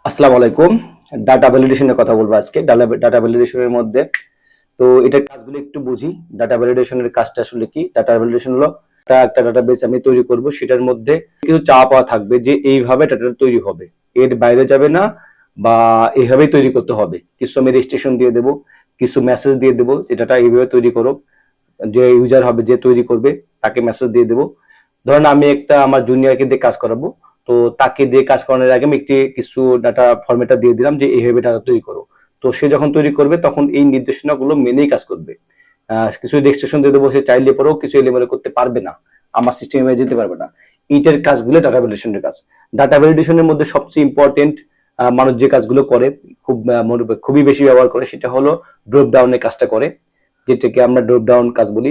আসসালামু আলাইকুম। ডাটা ভ্যালিডেশনের কথা বলবো আজকে। ডাটা ভ্যালিডেশনের মধ্যে তো এটার কাজগুলো একটু বুঝি। ডাটা ভ্যালিডেশনের কাজটা আসলে কি? ডাটা ভ্যালিডেশন হলো একটা ডাটাবেস আমি তৈরি করব, সেটার মধ্যে কিছু চাওয়া পাওয়া থাকবে যে এইভাবে ডাটাটা তৈরি হবে, এর বাইরে যাবে না বা এইভাবেই তৈরি করতে হবে। কিছু আমি রেজিস্ট্রেশন দিয়ে দেবো, কিছু মেসেজ দিয়ে দেবো যে ডাটা এইভাবে তৈরি করো। যে ইউজার হবে, যে তৈরি করবে, তাকে মেসেজ দিয়ে দেবো। ধরেন আমি একটা আমার জুনিয়রকে দিয়ে কাজ করাবো, তো তাকে দিয়ে কাজ করানোর আগে আমি কিছু ডাটা ফরম্যাটটা দিয়ে দিলাম যে এইভাবে ডাটা তৈরি করো। তো সে যখন তৈরি করবে তখন এই নির্দেশনাগুলো মেনেই কাজ করবে। কিছু রেজিস্ট্রেশন দিয়ে দেবো, সে চাইলে পরেও কিছু এলিমেন্ট করতে পারবে না, আমার সিস্টেমে যেতে পারবে না। এইটার কাজগুলো ডাটা ভ্যালিডেশনের কাজ। ডাটা ভ্যালিডেশনের মধ্যে সবচেয়ে ইম্পর্টেন্ট মানুষ যে কাজগুলো করে, খুবই বেশি ব্যবহার করে, সেটা হলো ড্রপ ডাউনের কাজটা করে, যেটাকে আমরা ড্রপ ডাউন কাজ বলি।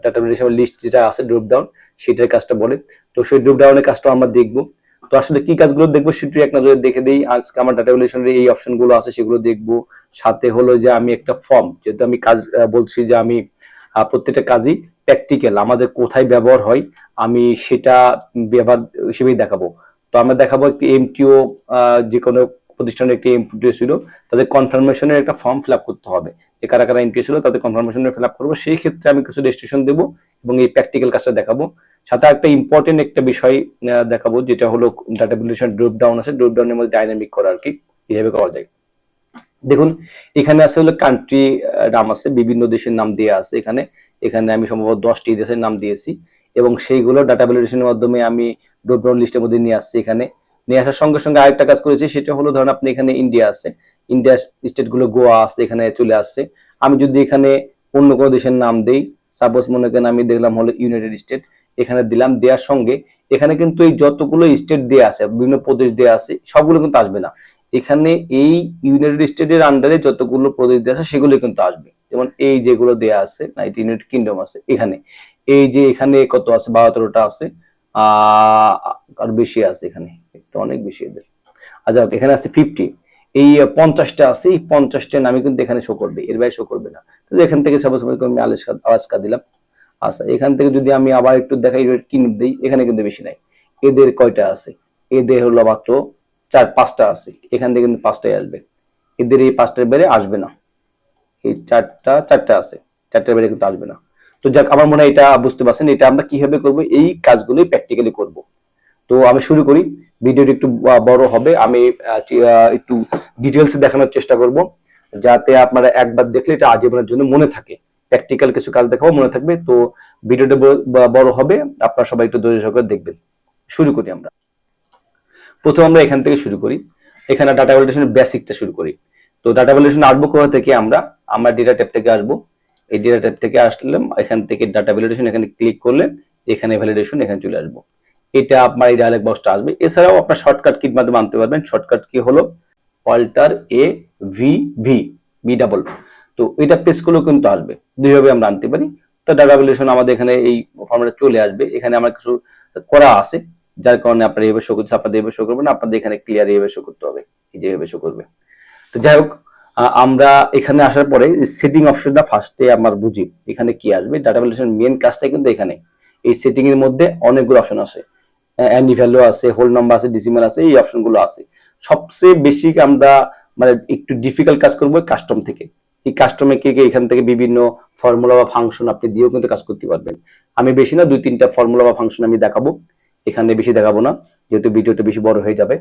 ডাটা ভ্যালিডেশন লিস্ট যেটা আছে ড্রপ ডাউন, সেটার কাজটা বলে। তো সেই ড্রপ ডাউনের কাজটা আমরা দেখবো। তো আসলে কি কাজগুলো দেখবো সেটা এক নজরে দেখে দিই। আজকে আমার ডাটা ভ্যালিডেশনের এই অপশন গুলো আছে সেগুলো দেখবো। সাথে হলো যে আমি একটা ফর্ম, যেহেতু আমি কাজ বলছি যে আমি প্রত্যেকটা কাজই প্র্যাকটিক্যাল আমাদের কোথায় ব্যবহার হয়, আমি সেটা ব্যবহার হিসেবেই দেখাবো। তো আমরা দেখাবো একটি এমটিও, যে কোনো প্রতিষ্ঠানের একটি এমটিও ছিল, তাদের কনফার্মেশনের একটা ফর্ম ফিল আপ করতে হবে। যে কারা কারা এমটিও ছিল তাদের কনফার্মেশনের ফিল আপ করবো, সেই ক্ষেত্রে আমি কিছু রেজিস্ট্রেশন দেবো এবং এই প্র্যাকটিক্যাল কাজটা দেখাবো। সাথে একটা ইম্পর্টেন্ট একটা বিষয় দেখাবো, যেটা হলো ডাটা ভ্যালিডেশন ড্রপ ডাউন আছে, ড্রপ ডাউনের মধ্যে ডাইনামিক করা আর কি, কিভাবে করা যায়। দেখুন, এখানে আছে হলো কান্ট্রি নাম আছে, বিভিন্ন দেশের নাম দেওয়া আছে এখানে। এখানে আমি সম্ভবত 10টি দেশের নাম দিয়েছি এবং সেইগুলো ডাটা ভ্যালিডেশনের মাধ্যমে আমি ড্রপ ডাউন লিস্টের মধ্যে নিয়ে আসছি। এখানে নিয়ে আসার সঙ্গে সঙ্গে আরেকটা কাজ করেছি, সেটা হলো ধরেন আপনি এখানে ইন্ডিয়া আছে, ইন্ডিয়া স্টেট গুলো গোয়া আছে, এখানে চলে আসছে। আমি যদি এখানে অন্য কোনো দেশের নাম দেই, সাপোজ মনে করেন আমি দেখলাম হলো ইউনাইটেড স্টেট, এখানে দিলাম, দেওয়ার সঙ্গে এখানে কিন্তু এই যতগুলো স্টেট দেওয়া আছে, বিভিন্ন প্রদেশ দেওয়া আছে, সবগুলো কিন্তু আসবে না। এখানে এই ইউনাইটেড স্টেটের আন্ডারে যতগুলো প্রদেশ দেওয়া আছে সেগুলো কিন্তু আসবে। যেমন এই যেগুলো দেওয়া আছে, ইউনাইটেড কিংডম আছে এখানে, এই যে এখানে কত আছে, 72টা আছে, আর বেশি আছে এখানে, তো অনেক বেশি এদের। আচ্ছা, এখানে আছে 50, এই 50টা আছে, এই 50টা নামে কিন্তু এখানে শো করবে, এর বাইরে শো করবে না। তো এখান থেকে সাপোজ আমি আলাস্কা দিলাম। আচ্ছা, এখান থেকে যদি আমি আবার একটু দেখাই কিংডম দিই, এখানে কিন্তু বেশি নাই। এদের কয়টা আছে? এদের হলো মাত্র 4-5টা আছে, এখান থেকে কিন্তু 5টাই আসবে। এদের এই 5টার বাইরে আসবে না। এই চারটা আছে, 4টার বাইরে কিন্তু আসবে না। তো যাক, আমার মনে হয় এটা বুঝতে পারছেন। এটা আমরা কিভাবে করব, এই কাজগুলোই প্র্যাকটিক্যালি করব। তো আমি শুরু করি। ভিডিওটি একটু বড় হবে, আমি একটু ডিটেলস দেখানোর চেষ্টা করব, যাতে আপনারা একবার দেখলে এটা আজীবনের জন্য মনে থাকে। প্র্যাকটিক্যাল কিছু কাজ দেখাবো, মনে থাকবে। তো ভিডিওটা বড় হবে, আপনারা সবাই একটু ধৈর্য সহকারে দেখবেন। শুরু করি আমরা। প্রথমে আমরা এখান থেকে শুরু করি, এখানে ডাটা ভ্যালিডেশনের বেসিকটা শুরু করি। তো ডাটা ভ্যালিডেশন আসবো কোথা থেকে? আমরা ডেটা ট্যাব থেকে আসবো। এই ডেটা ট্যাব থেকে আসলাম, এখান থেকে ডাটা ভ্যালিডেশন, এখানে ক্লিক করলে এখানে ভ্যালিডেশন, এখানে চলে আসবো। এটা আপনার এই ডায়ালগ বক্সটা আসবে। এছাড়াও আপনার শর্টকাট কির মাধ্যমে আনতে পারবেন। শর্টকাট কি হলো alter A V V B double. তো এটা প্রেস করলেও কিন্তু আসবে, দুইভাবে আমরা আনতে পারি। তো ডাটা ভ্যালিডেশন আমাদের এখানে এই ফর্মেটে চলে আসবে। এখানে আমার কিছু করা আছে, যার কারণে আপনার এইভাবে শো করছে, আপনাদের এইভাবে শো করবে না, আপনাদের এখানে ক্লিয়ার এইভাবে শো করতে হবে, এই যে এইভাবে শো করবে। তো যাই হোক, আমরা এখানে আসার পরে সেটিং অপশনটা ফার্স্টে আমার বুঝি এখানে কি আসবে। ডাটা ভ্যালিডেশন মেন কাজটা কিন্তু এখানে, এই সেটিং এর মধ্যে অনেকগুলো অপশন আছে, অ্যানি ভ্যালু আছে, হোল নাম্বার আছে, ডিসিমাল আছে, এই অপশনগুলো আছে। সবচেয়ে বেশি আমরা মানে একটু ডিফিকাল্ট কাজ করবো কাস্টম থেকে। এই কাস্টমে কে এখান থেকে বিভিন্ন ফর্মুলা বা ফাংশন আপনি দিয়েও কিন্তু কাজ করতে পারবেন। আমি বেশি না, 2-3টা ফর্মুলা বা ফাংশন আমি দেখাবো, এখানে বেশি দেখাবো না, যেহেতু ভিডিওটা বেশি বড় হয়ে যাবে।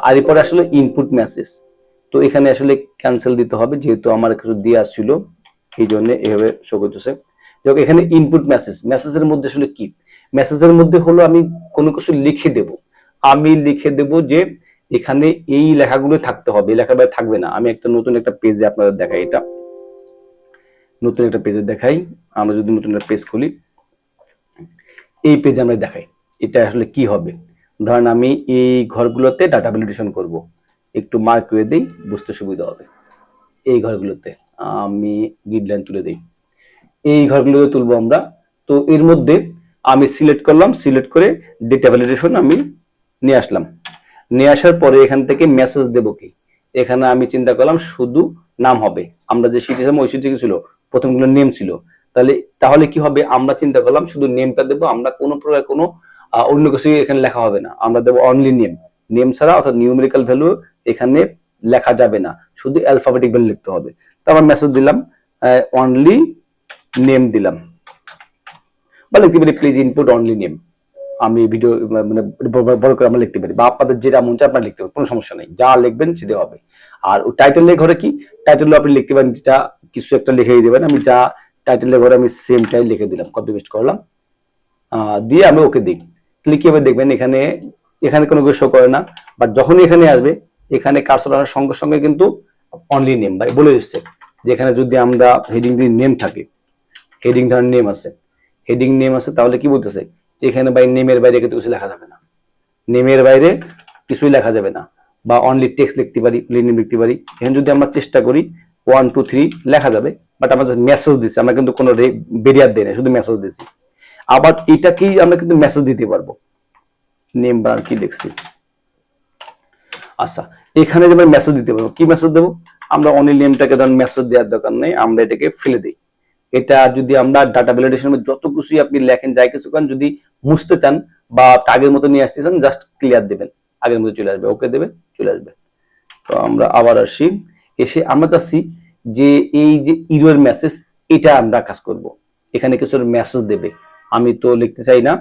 আর এরপরে আসলে ইনপুট মেসেজ। তো এখানে আসলে ক্যান্সেল দিতে হবে, যেহেতু আমার কিছু দিয়ে আসছিল, এই জন্য এভাবে শো করতেছে। এখানে ইনপুট মেসেজ, মেসেজের মধ্যে আসলে কি? মেসেজের মধ্যে হলো আমি কোনো কিছু লিখে দেব। আমি লিখে দেব যে এখানে এই লেখাগুলো থাকতে হবে, এই লেখা থাকবে না। আমি একটা নতুন একটা পেজে আপনাদের দেখাই, এটা নতুন একটা পেজে দেখাই। আমরা যদি নতুন একটা পেজ খুলি, এই পেজে আমরা দেখাই এটা আসলে কি হবে। ধরেন আমি এই ঘরগুলোতে ডাটা ভ্যালিডেশন করব, একটু মার্ক করে দেই, বুঝতে সুবিধা হবে। এই ঘরগুলোতে আমি গাইডলাইন তুলে দেই, এই ঘরগুলোতে তুলবো আমরা। তো এর মধ্যে আমি সিলেক্ট করলাম, সিলেক্ট করে ডেটা ভ্যালিডেশন আমি নিয়ে আসলাম। নিয়ে আসার পরে এখান থেকে মেসেজ দেবো কি? এখানে আমি চিন্তা করলাম শুধু নাম হবে। আমরা যে শিট ছিলাম ওই শিটে কি ছিল, প্রথমগুলো নেম ছিল। তাহলে কি হবে, আমরা চিন্তা করলাম শুধু নেমটা দেবো, আমরা কোনো প্রকার কোনো অন্য কিছু এখানে লেখা হবে না, আমরা দেবো অনলি নেম। নেম ছাড়া অর্থাৎ নিউমেরিক্যাল ভ্যালু এখানে লেখা যাবে না, শুধু অ্যালফাবেটিক ভ্যালু লিখতে হবে। তো আবার মেসেজ দিলাম অনলি নেম দিলাম, বা লিখতে পারি প্লিজ ইনপুট অনলি নেম। আমি ভিডিও মানে বড় করে আমরা লিখতে পারি, বা আপনাদের যেটা মন চায় আপনারা লিখতে পারেন, কোনো সমস্যা নেই, যা লিখবেন সেটা হবে। আর টাইটেলের ঘরে কি, টাইটেল আপনি লিখতে পারেন যেটা কিছু একটা লিখেই দেবেন। আমি যা টাইটেলের ঘরে আমি সেমটাই লিখে দিলাম, কপি পেস্ট করলাম, দিয়ে আমি ওকে দিই। তাহলে কি হবে দেখবেন এখানে এখানে কোনো কিছু শো করে না, বাট যখনই এখানে আসবে এখানে কার্সর আসার সঙ্গে সঙ্গে কিন্তু অনলি নেম ভাই বলে দিচ্ছে যে এখানে যদি আমরা হেডিং দিয়ে নেম থাকে, হেডিং ধরেন নেম আছে, হেডিং নেম আছে, তাহলে কি বলতেছে এখানে ভাই নেমের বাইরে কিন্তু কিছু লেখা যাবে না, নেমের বাইরে কিছুই লেখা যাবে না, বা অনলি টেক্সট লিখতে পারি, নেম লিখতে পারি। এখানে যদি আমরা চেষ্টা করি 1 2 3 লেখা যাবে, বাট আমরা মেসেজ দিচ্ছি, আমরা কিন্তু কোনো বেরিয়ার দিই না, শুধু মেসেজ দিচ্ছি। আবার এটাকেই আমরা কিন্তু মেসেজ দিতে পারবো, নেম বার কি লিখছি। আচ্ছা, এখানে যে আমরা মেসেজ দিতে পারবো, কি মেসেজ দেবো, আমরা অনলি নেমটাকে ধরুন মেসেজ দেওয়ার দরকার নেই, আমরা এটাকে ফেলে দিই। এটা যদি আমরা ডাটা ভ্যালিডেশনের যত কিছুই আপনি লেখেন, যাই কিছু করেন, যদি মুছতে চান বা আগের মতো নিয়ে আসতে চান, জাস্ট ক্লিয়ার দেবেন, আগের মতো চলে আসবে, ওকে দেবে, চলে আসবে। তো আমরা আবার আসি, এসে আমরা চাচ্ছি যে এই যে ইরর মেসেজ, এটা আমরা কাজ করব। এখানে কিছু মেসেজ দেবে, আমি তো লিখতে চাই না,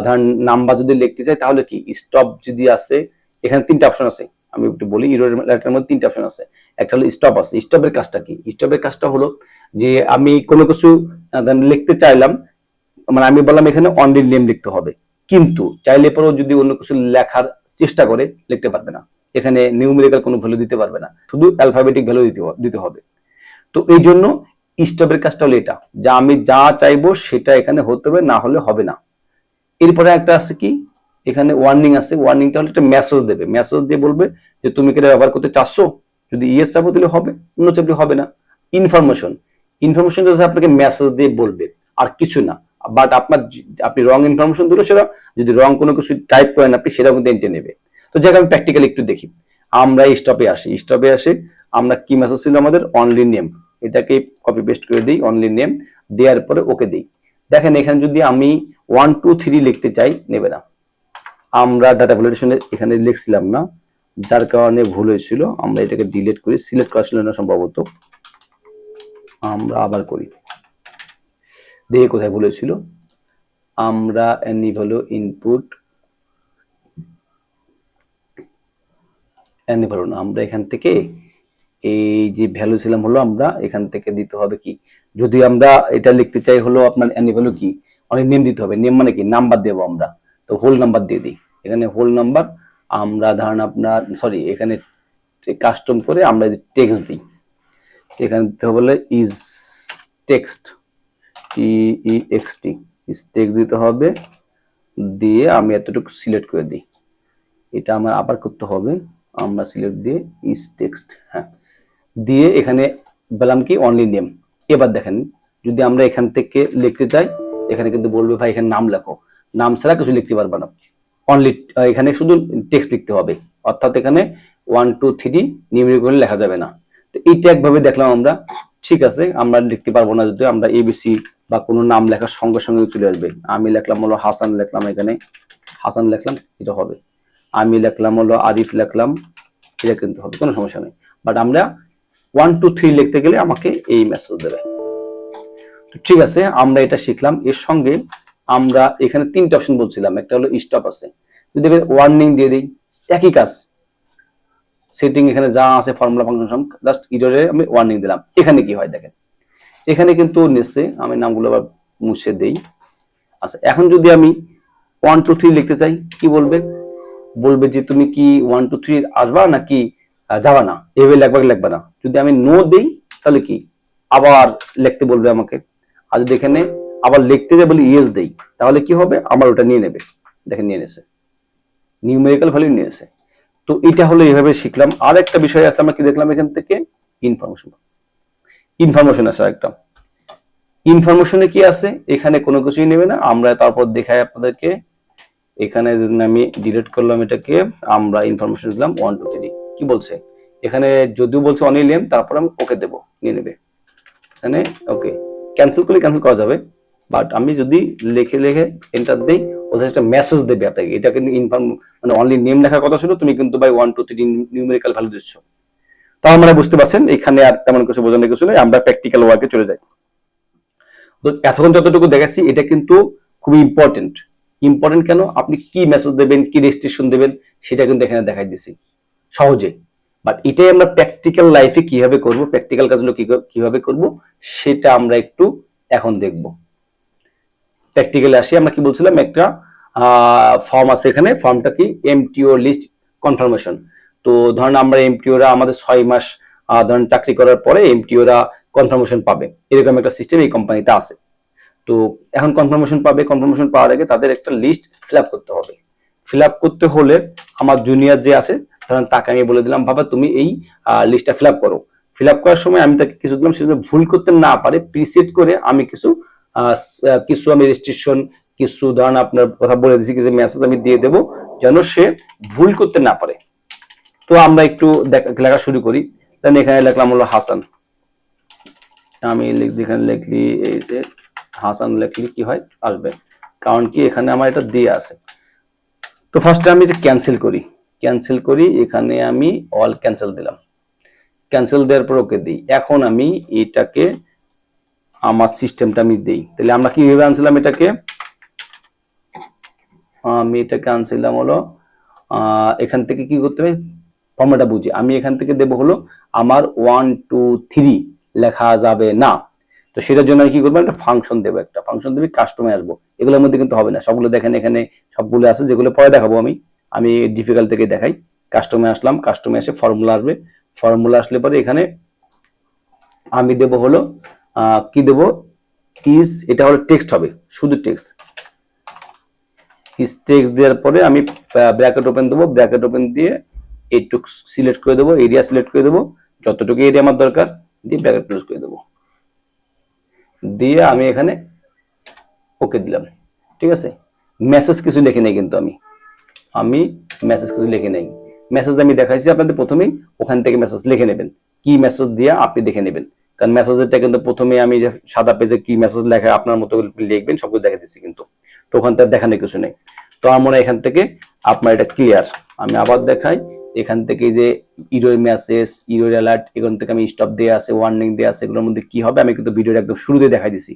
ধরেন নাম্বার যদি লিখতে চাই তাহলে কি স্টপ যদি আছে, এখানে 3টা অপশন আছে, আমি একটু বলি, ইরর লেটারের মধ্যে 3টা অপশন আছে। একটা হলো স্টপ আছে, স্টপের কাজটা কি, স্টপের কাজটা হলো যে আমি কোনো কিছু লিখতে চাইলাম, মানে আমি বললাম এখানে অনলি নেম লিখতে হবে, কিন্তু চাইলে পরেও যদি অন্য কিছু লেখার চেষ্টা করে লিখতে পারবে না, এখানে নিউমেরিক্যাল কোনো ভ্যালু দিতে পারবে না, শুধু অ্যালফাবেটিক ভ্যালু দিতে হবে। তো এই জন্য স্টপের কাজটা হলো এটা, যা আমি যা চাইবো সেটা এখানে হতে হবে, না হলে হবে না। এরপরে একটা আছে কি, এখানে ওয়ার্নিং আছে, ওয়ার্নিংটা হলো একটা মেসেজ দেবে, মেসেজ দিয়ে বলবে যে তুমি কি এটা ব্যবহার করতে চাচ্ছো, যদি ইয়েস চাপো দিলে হবে, অন্য চাপলে হবে না। ইনফরমেশন, ইনফরমেশন আপনাকে মেসেজ দিয়ে বলবে, আর কিছু না। বাট আপনি রং ইনফরমেশন দিলে সেটা, যদি রং কোনো কিছু টাইপ করেন আপনি, সেটা কিন্তু এন্টে নেবে। তো যাকে আমি প্র্যাকটিক্যালি একটু দেখি, আমরা স্টপে আসি, স্টপে আসে আমরা কি মেসেজ ছিল আমাদের অনলি নেম, এটাকে কপি পেস্ট করে দিই, অনলি নেম দেওয়ার পরে ওকে দিই। দেখেন এখানে যদি আমি 1 2 3 লিখতে চাই, নেবে না। আমরা ডাটা ভ্যালিডেশনে এখানে লিখছিলাম না, যার কারণে ভুল হয়েছিল, আমরা এটাকে ডিলিট করি, সিলেক্ট করা ছিল না সম্ভবত, আমরা আবার করি, দেখে কোথায় ভুল হয়েছিল। আমরা any value input, any value না, আমরা এখান থেকে এই যে ভ্যালু ছিলাম হলো, আমরা এখান থেকে দিতে হবে কি, যদি আমরা এটা লিখতে চাই হলো আপনার এনি ভ্যালু কি, অনেক নেম দিতে হবে, নেম মানে কি নাম্বার দেবো আমরা, তো হোল নাম্বার দিয়ে দিই, এখানে হোল নাম্বার। আমরা ধরেন আপনার সরি, এখানে কাস্টম করে আমরা টেক্সট দিই, এখানে দিতে হবে বলে is text, TEXT, is text দিতে হবে, দিয়ে আমি এতটুকু সিলেক্ট করে দিই, এটা আমার আবার করতে হবে, আমরা সিলেক্ট দিয়ে ইজ টেক্সট, হ্যাঁ, দিয়ে এখানে বললাম কি অনলি নেম। এবার দেখেন যদি আমরা এখান থেকে লিখতে চাই, এখানে কিন্তু বলবে ভাই এখানে নাম লেখো, নাম ছাড়া কিছু লিখতে পারবে না, অনলি এখানে শুধু টেক্সট লিখতে হবে, অর্থাৎ এখানে 1 2 3 নিউমেরিক্যাল লেখা যাবে না। তো এইটা একভাবে দেখলাম আমরা, ঠিক আছে, আমরা লিখতে পারবো না যদি আমরা এবিসি বা কোনো নাম লেখার সঙ্গে সঙ্গে চলে আসবে। আমি লিখলাম হলো হাসান, লিখলাম এখানে হাসান লিখলাম, এটা হবে। আমি লিখলাম হলো আরিফ লিখলাম, এটা কিন্তু হবে, কোনো সমস্যা নেই। বাট আমরা 1 2 3 লিখতে গেলে আমাকে এই মেসেজ দেবে। ঠিক আছে, আমরা এটা শিখলাম। এর সঙ্গে আমরা এখানে 3টা অপশন বলছিলাম, একটা হলো স্টপ আছে, যদি ওয়ার্নিং দিয়ে দিই, একই কাজ, সেটিং এখানে যা আছে ফর্মুলা ফাংশন, জাস্ট ইররে আমি ওয়ার্নিং দিলাম। এখানে কি হয় দেখেন, এখানে কিন্তু নিচে আমি নামগুলো আবার মুছে দেই। আচ্ছা, এখন যদি আমি 1 2 3 লিখতে চাই, কি বলবে, বলবে যে তুমি কি 1 2 3 আসবা নাকি যাবা না, এভাবে লিখবা না। যদি আমি নো দেই তাহলে কি আবার লিখতে বলবে আমাকে, আর যদি এখানে আবার লিখতে যাই বলি ইয়েস দেই, তাহলে কি হবে, আমার ওটা নিয়ে নেবে। দেখেন নিয়ে নেছে, নিউমেরিক্যাল ভ্যালু নিয়ে নেছে। তো এটা হলো এইভাবে শিখলাম। আর একটা বিষয় আছে, আমরা কি দেখলাম এখান থেকে ইনফরমেশন, ইনফরমেশন আছে একটা, ইনফরমেশনে কি আছে, এখানে কোনো কিছুই নেবে না। আমরা তারপর দেখাই আপনাদেরকে, এখানে আমি ডিলিট করলাম এটাকে, আমরা ইনফরমেশন দিলাম 1 2 3, কি বলছে এখানে, যদিও বলছে অনলি নেম, তারপর আমি ওকে দেব, নিয়ে নেবে এখানে ওকে। ক্যান্সেল করলে ক্যান্সেল করা যাবে, বাট আমি যদি লিখে লিখে এন্টার দেই ওদের একটা মেসেজ দেবে আপনাকে, এটা কিন্তু ইনফর্ম মানে অনলি নেম লেখার কথা ছিল, তুমি কিন্তু ভাই 1 2 3 নিউমেরিক্যাল ভ্যালু দিচ্ছ। তাও আমরা বুঝতে পারছেন, এখানে আর তেমন কিছু বোঝানোর কিছু নেই, আমরা প্র্যাকটিক্যাল ওয়ার্কে চলে যাই। তো এতক্ষণ যতটুকু দেখাচ্ছি এটা কিন্তু খুবই ইম্পর্টেন্ট। ইম্পর্টেন্ট কেন, আপনি কি মেসেজ দেবেন, কি রেস্ট্রিকশন দেবেন, সেটা কিন্তু এখানে দেখাই দিছি সহজে। বাট এটাই আমরা প্র্যাকটিক্যাল লাইফে কিভাবে করব, প্র্যাকটিক্যাল কাজগুলো কিভাবে করব, সেটা আমরা একটু এখন দেখব। প্র্যাকটিক্যালি আসি, আমরা কি বলছিলাম, একটা ফর্ম আছে এখানে, ফর্মটা কি এমটিও লিস্ট কনফার্মেশন। তো ধরেন আমরা এমটিওরা আমাদের 6 মাস ধরেন চাকরি করার পরে এমটিওরা কনফার্মেশন পাবে, এরকম একটা সিস্টেম এই কোম্পানিতে আছে। তো এখন কনফার্মেশন পাবে, কনফার্মেশন পাওয়ার আগে তাদের একটা লিস্ট ফিল আপ করতে হবে। ফিল আপ করতে হলে আমার জুনিয়র যে আছে ধরেন তাকে আমি বলে দিলাম, বাবা তুমি এই লিস্টটা ফিল আপ করো। ফিল আপ করার সময় আমি তাকে কিছু দিলাম, সে যদি ভুল করতে না পারে প্রিসেট করে আমি কিছু আমি রেস্ট্রিকশন, কিছু ধরেন আপনার কথা বলে দিচ্ছি, কিছু মেসেজ আমি দিয়ে দেবো যেন সে ভুল করতে না পারে। তো আমরা একটু লেখা শুরু করি। দেন এখানে লিখলাম হলো হাসান, আমি এখানে লিখলি এই যে হাসান লিখলি কি হয় আসবে, কারণ কি এখানে আমার এটা দিয়ে আছে। তো ফার্স্টে আমি এটা ক্যান্সেল করি, এখানে আমি অল ক্যান্সেল দিলাম, ক্যান্সেল দেওয়ার পর ওকে দিই। এখন আমি এটাকে আমার সিস্টেমটা আমি দিই, তাহলে আমরা কিভাবে আনছিলাম এটাকে, আমি এটাকে আনছিলাম হলো এখান থেকে কি করতে হবে ফর্মুলাটা বুঝি, আমি এখান থেকে দেবো হলো আমার 1 2 3 লেখা যাবে না। তো সেটার জন্য কি করবো, একটা ফাংশন দেবো, একটা ফাংশন দেবে, কাস্টমে আসবো। এগুলোর মধ্যে কিন্তু হবে না, সবগুলো দেখেন এখানে সবগুলো আছে, যেগুলো পরে দেখাবো আমি ডিফিকাল্ট থেকে দেখাই। কাস্টমে আসলাম, কাস্টমে এসে ফর্মুলা আসবে, ফর্মুলা আসলে পরে এখানে আমি দেবো হলো কি দেবো, এটা হলো টেক্সট হবে, শুধু টেক্সট দেওয়ার পরে আমি ব্র্যাকেট ওপেন দেবো, ব্র্যাকেট ওপেন দিয়ে এইটুক সিলেক্ট করে দেবো, এরিয়া সিলেক্ট করে দেবো, যতটুকু এরিয়া আমার দরকার দিয়ে ব্র্যাকেট ক্লোজ করে দেবো, দিয়ে আমি এখানে ওকে দিলাম। ঠিক আছে, মেসেজ কিছু লিখে নেই কিন্তু আমি মেসেজ কিছু লিখে নেই, মেসেজ আমি দেখাইছি আপনাদের, প্রথমেই ওখান থেকে মেসেজ লিখে নেবেন, কি মেসেজ দিয়ে আপনি দেখে নেবেন, কারণ মেসেজেরটা কিন্তু প্রথমে আমি যে সাদা পেজে কি মেসেজ লেখা আপনার মতো লিখবেন সবগুলো দেখে দিচ্ছি, কিন্তু তো ওখান থেকে দেখানোর কিছু নেই। তো আমরা এখান থেকে আপনার এটা ক্লিয়ার, আমি আবার দেখাই, এখান থেকে যে ইরর মেসেজ, ইরর অ্যালার্ট, এখান থেকে আমি স্টপ দেওয়া আছে, ওয়ার্নিং দেওয়া আছে, এগুলোর মধ্যে কি হবে আমি কিন্তু ভিডিওটা একদম শুরুতে দেখাই দিছি।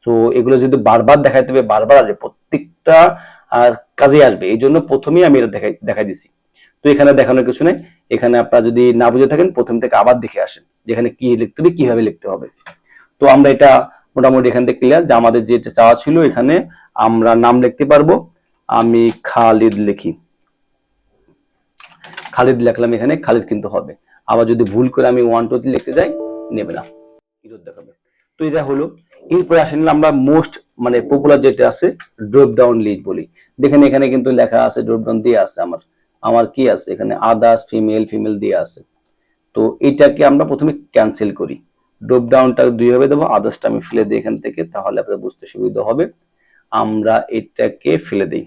তো এগুলো যদি বারবার দেখাইতে হবে, বারবার আসবে, প্রত্যেকটা কাজে আসবে, এই জন্য প্রথমেই আমি এটা দেখাই দিছি। তো এখানে দেখানোর কিছু নেই, এখানে আপনারা যদি না বুঝে থাকেন প্রথম থেকে আবার দেখে আসেন যেখানে কি লিখতে হবে, কিভাবে লিখতে হবে। তো আমরা এটা মোটামুটি এখান থেকে ক্লিয়ার, যে আমাদের যেটা চাওয়া ছিল এখানে আমরা নাম লিখতে পারবো, আমি খালিদ লিখি, খালিদ লিখলাম, এখানে খালিদ কিন্তু হবে। আবার যদি ভুল করে আমি 1 2 3 লিখতে যাই নেবে না, ইরর দেখাবে। তো এটা হলো, এরপরে আসেন আমরা মোস্ট মানে পপুলার যেটা আছে ড্রপ ডাউন লিস্ট বলি, দেখেন এখানে কিন্তু লেখা আছে ড্রপ ডাউন দিয়ে আছে, আমার কি আছে এখানে আদার্স ফিমেল দিয়ে আছে। তো এটাকে আমরা প্রথমে ক্যান্সেল করি, ড্রপ ডাউনটা 2 হবে দেবো, আদার্সটা আমি ফেলে দিই এখান থেকে, তাহলে আপনাদের বুঝতে সুবিধা হবে। আমরা এটাকে ফেলে দিই,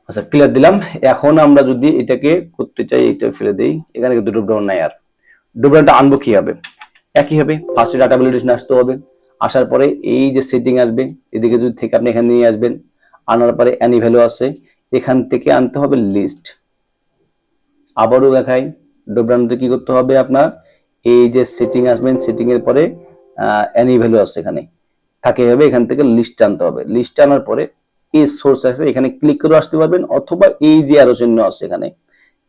আচ্ছা ক্লিয়ার দিলাম। এখন আমরা যদি এটাকে করতে চাই, এটা ফেলে দেই, এখানে কিন্তু ড্রপ ডাউন নাই, আর ড্রপ ডাউনটা আনবো কি হবে, একই হবে, ফার্স্টে ডাটা ভ্যালিডেশন আসতে হবে, আসার পরে এই যে সেটিং আসবে, এদিকে যদি থেকে আপনি এখানে নিয়ে আসবেন, আনার পরে অ্যানি ভ্যালু আছে, এখান থেকে আনতে হবে লিস্ট। আবারও দেখাই, ড্রপ ডাউনতে কি করতে হবে আপনার, এই যে সেটিং আসবেন, সেটিং এর পরে অ্যানি ভ্যালু আছে এখানে থাকে হবে, এখান থেকে লিস্ট আনতে হবে, লিস্ট আনার পরে এই সোর্স আছে এখানে ক্লিক করে আসতে পারবেন, অথবা এই যে আরো চিহ্ন আছে এখানে,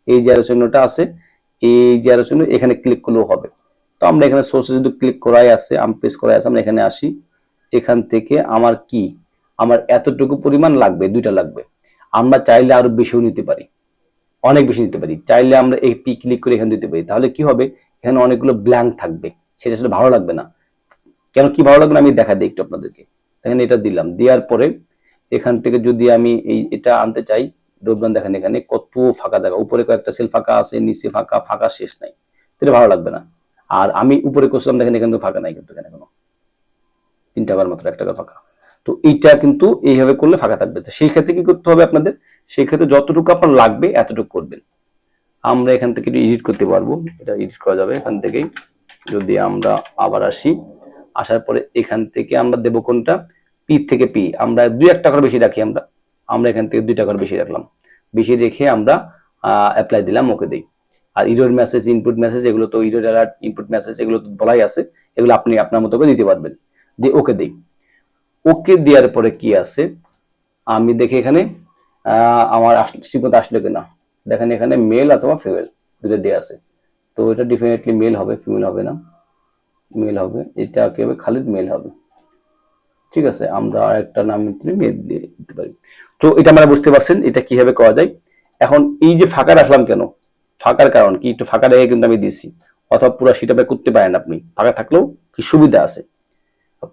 এই যে আরো চিহ্নটা আছে, এই যে আরো চিহ্ন এখানে ক্লিক করলেও হবে। তো আমরা এখানে সোর্সে যদি ক্লিক করাই আছে, আমি প্রেস করাই আছে, আমরা এখানে আসি, এখান থেকে আমার এতটুকু পরিমাণ লাগবে, 2টা লাগবে, আমরা চাইলে আরো বেশিও নিতে পারি, অনেক বেশি নিতে পারি, চাইলে আমরা এই পি ক্লিক করে এখানে দিতে পারি, তাহলে কি হবে এখানে অনেকগুলো ব্ল্যাঙ্ক থাকবে, সেটা আসলে ভালো লাগবে না। কেন কি ভালো লাগবে না আমি দেখা দিই একটু আপনাদেরকে, এখানে এটা দিলাম, দেওয়ার পরে এখান থেকে যদি আমি এটা আনতে চাই, ড্রপডাউন দেখেন এখানে কত ফাঁকা জায়গা, উপরে কয়েকটা সেল ফাঁকা আছে, নিচে ফাঁকা শেষ নাই, এটা ভালো লাগবে না। আর আমি উপরে করছিলাম দেখেন এখানে ফাঁকা নাই, কিন্তু এখানে কোনো 3টা বার মাত্র 1 টাকা ফাঁকা। তো এইটা কিন্তু এইভাবে করলে ফাঁকা থাকবে। তো সেই ক্ষেত্রে কি করতে হবে আপনাদের, সেই ক্ষেত্রে যতটুকু আপনার লাগবে এতটুকু করবেন। আমরা এখান থেকে এডিট করতে পারবো, এটা এডিট করা যাবে এখান থেকেই। যদি আমরা আবার আসি, আসার পরে এখান থেকে আমরা দেব কোনটা, পি থেকে পি আমরা 2-1 টাকার বেশি রাখি, আমরা এখান থেকে 2 টাকার বেশি রাখলাম, বেশি রেখে আমরা অ্যাপ্লাই দিলাম, ওকে দেই। আর ইরর মেসেজ, ইনপুট মেসেজ, এগুলো তো ইরর অ্যালার্ট, ইনপুট মেসেজ এগুলো তো বলাই আছে, এগুলো আপনি আপনার মতো করে দিতে পারবেন। দিয়ে ওকে দেই। ওকে দেওয়ার পরে কি আছে আমি দেখি এখানে আমার ঠিকমতো আসলো কিনা। দেখেন এখানে মেল অথবা ফিমেল দুটো দেওয়া আছে, তো এটা ডেফিনেটলি মেল হবে, ফিমেল হবে না, মেল হবে। এটা কি হবে, খালিদ মেল হবে। ঠিক আছে, আমরা একটা নাম মেল দিয়ে দিতে পারি। তো এটা আমরা বুঝতে পারছেন এটা কিভাবে করা যায়। এখন এই যে ফাঁকা রাখলাম কেন, ফাঁকার কারণ কি, একটু ফাঁকা রেখে কিন্তু আমি দিয়েছি, অথবা পুরো সিটআপে করতে পারেন আপনি, ফাঁকা থাকলেও কি সুবিধা আছে,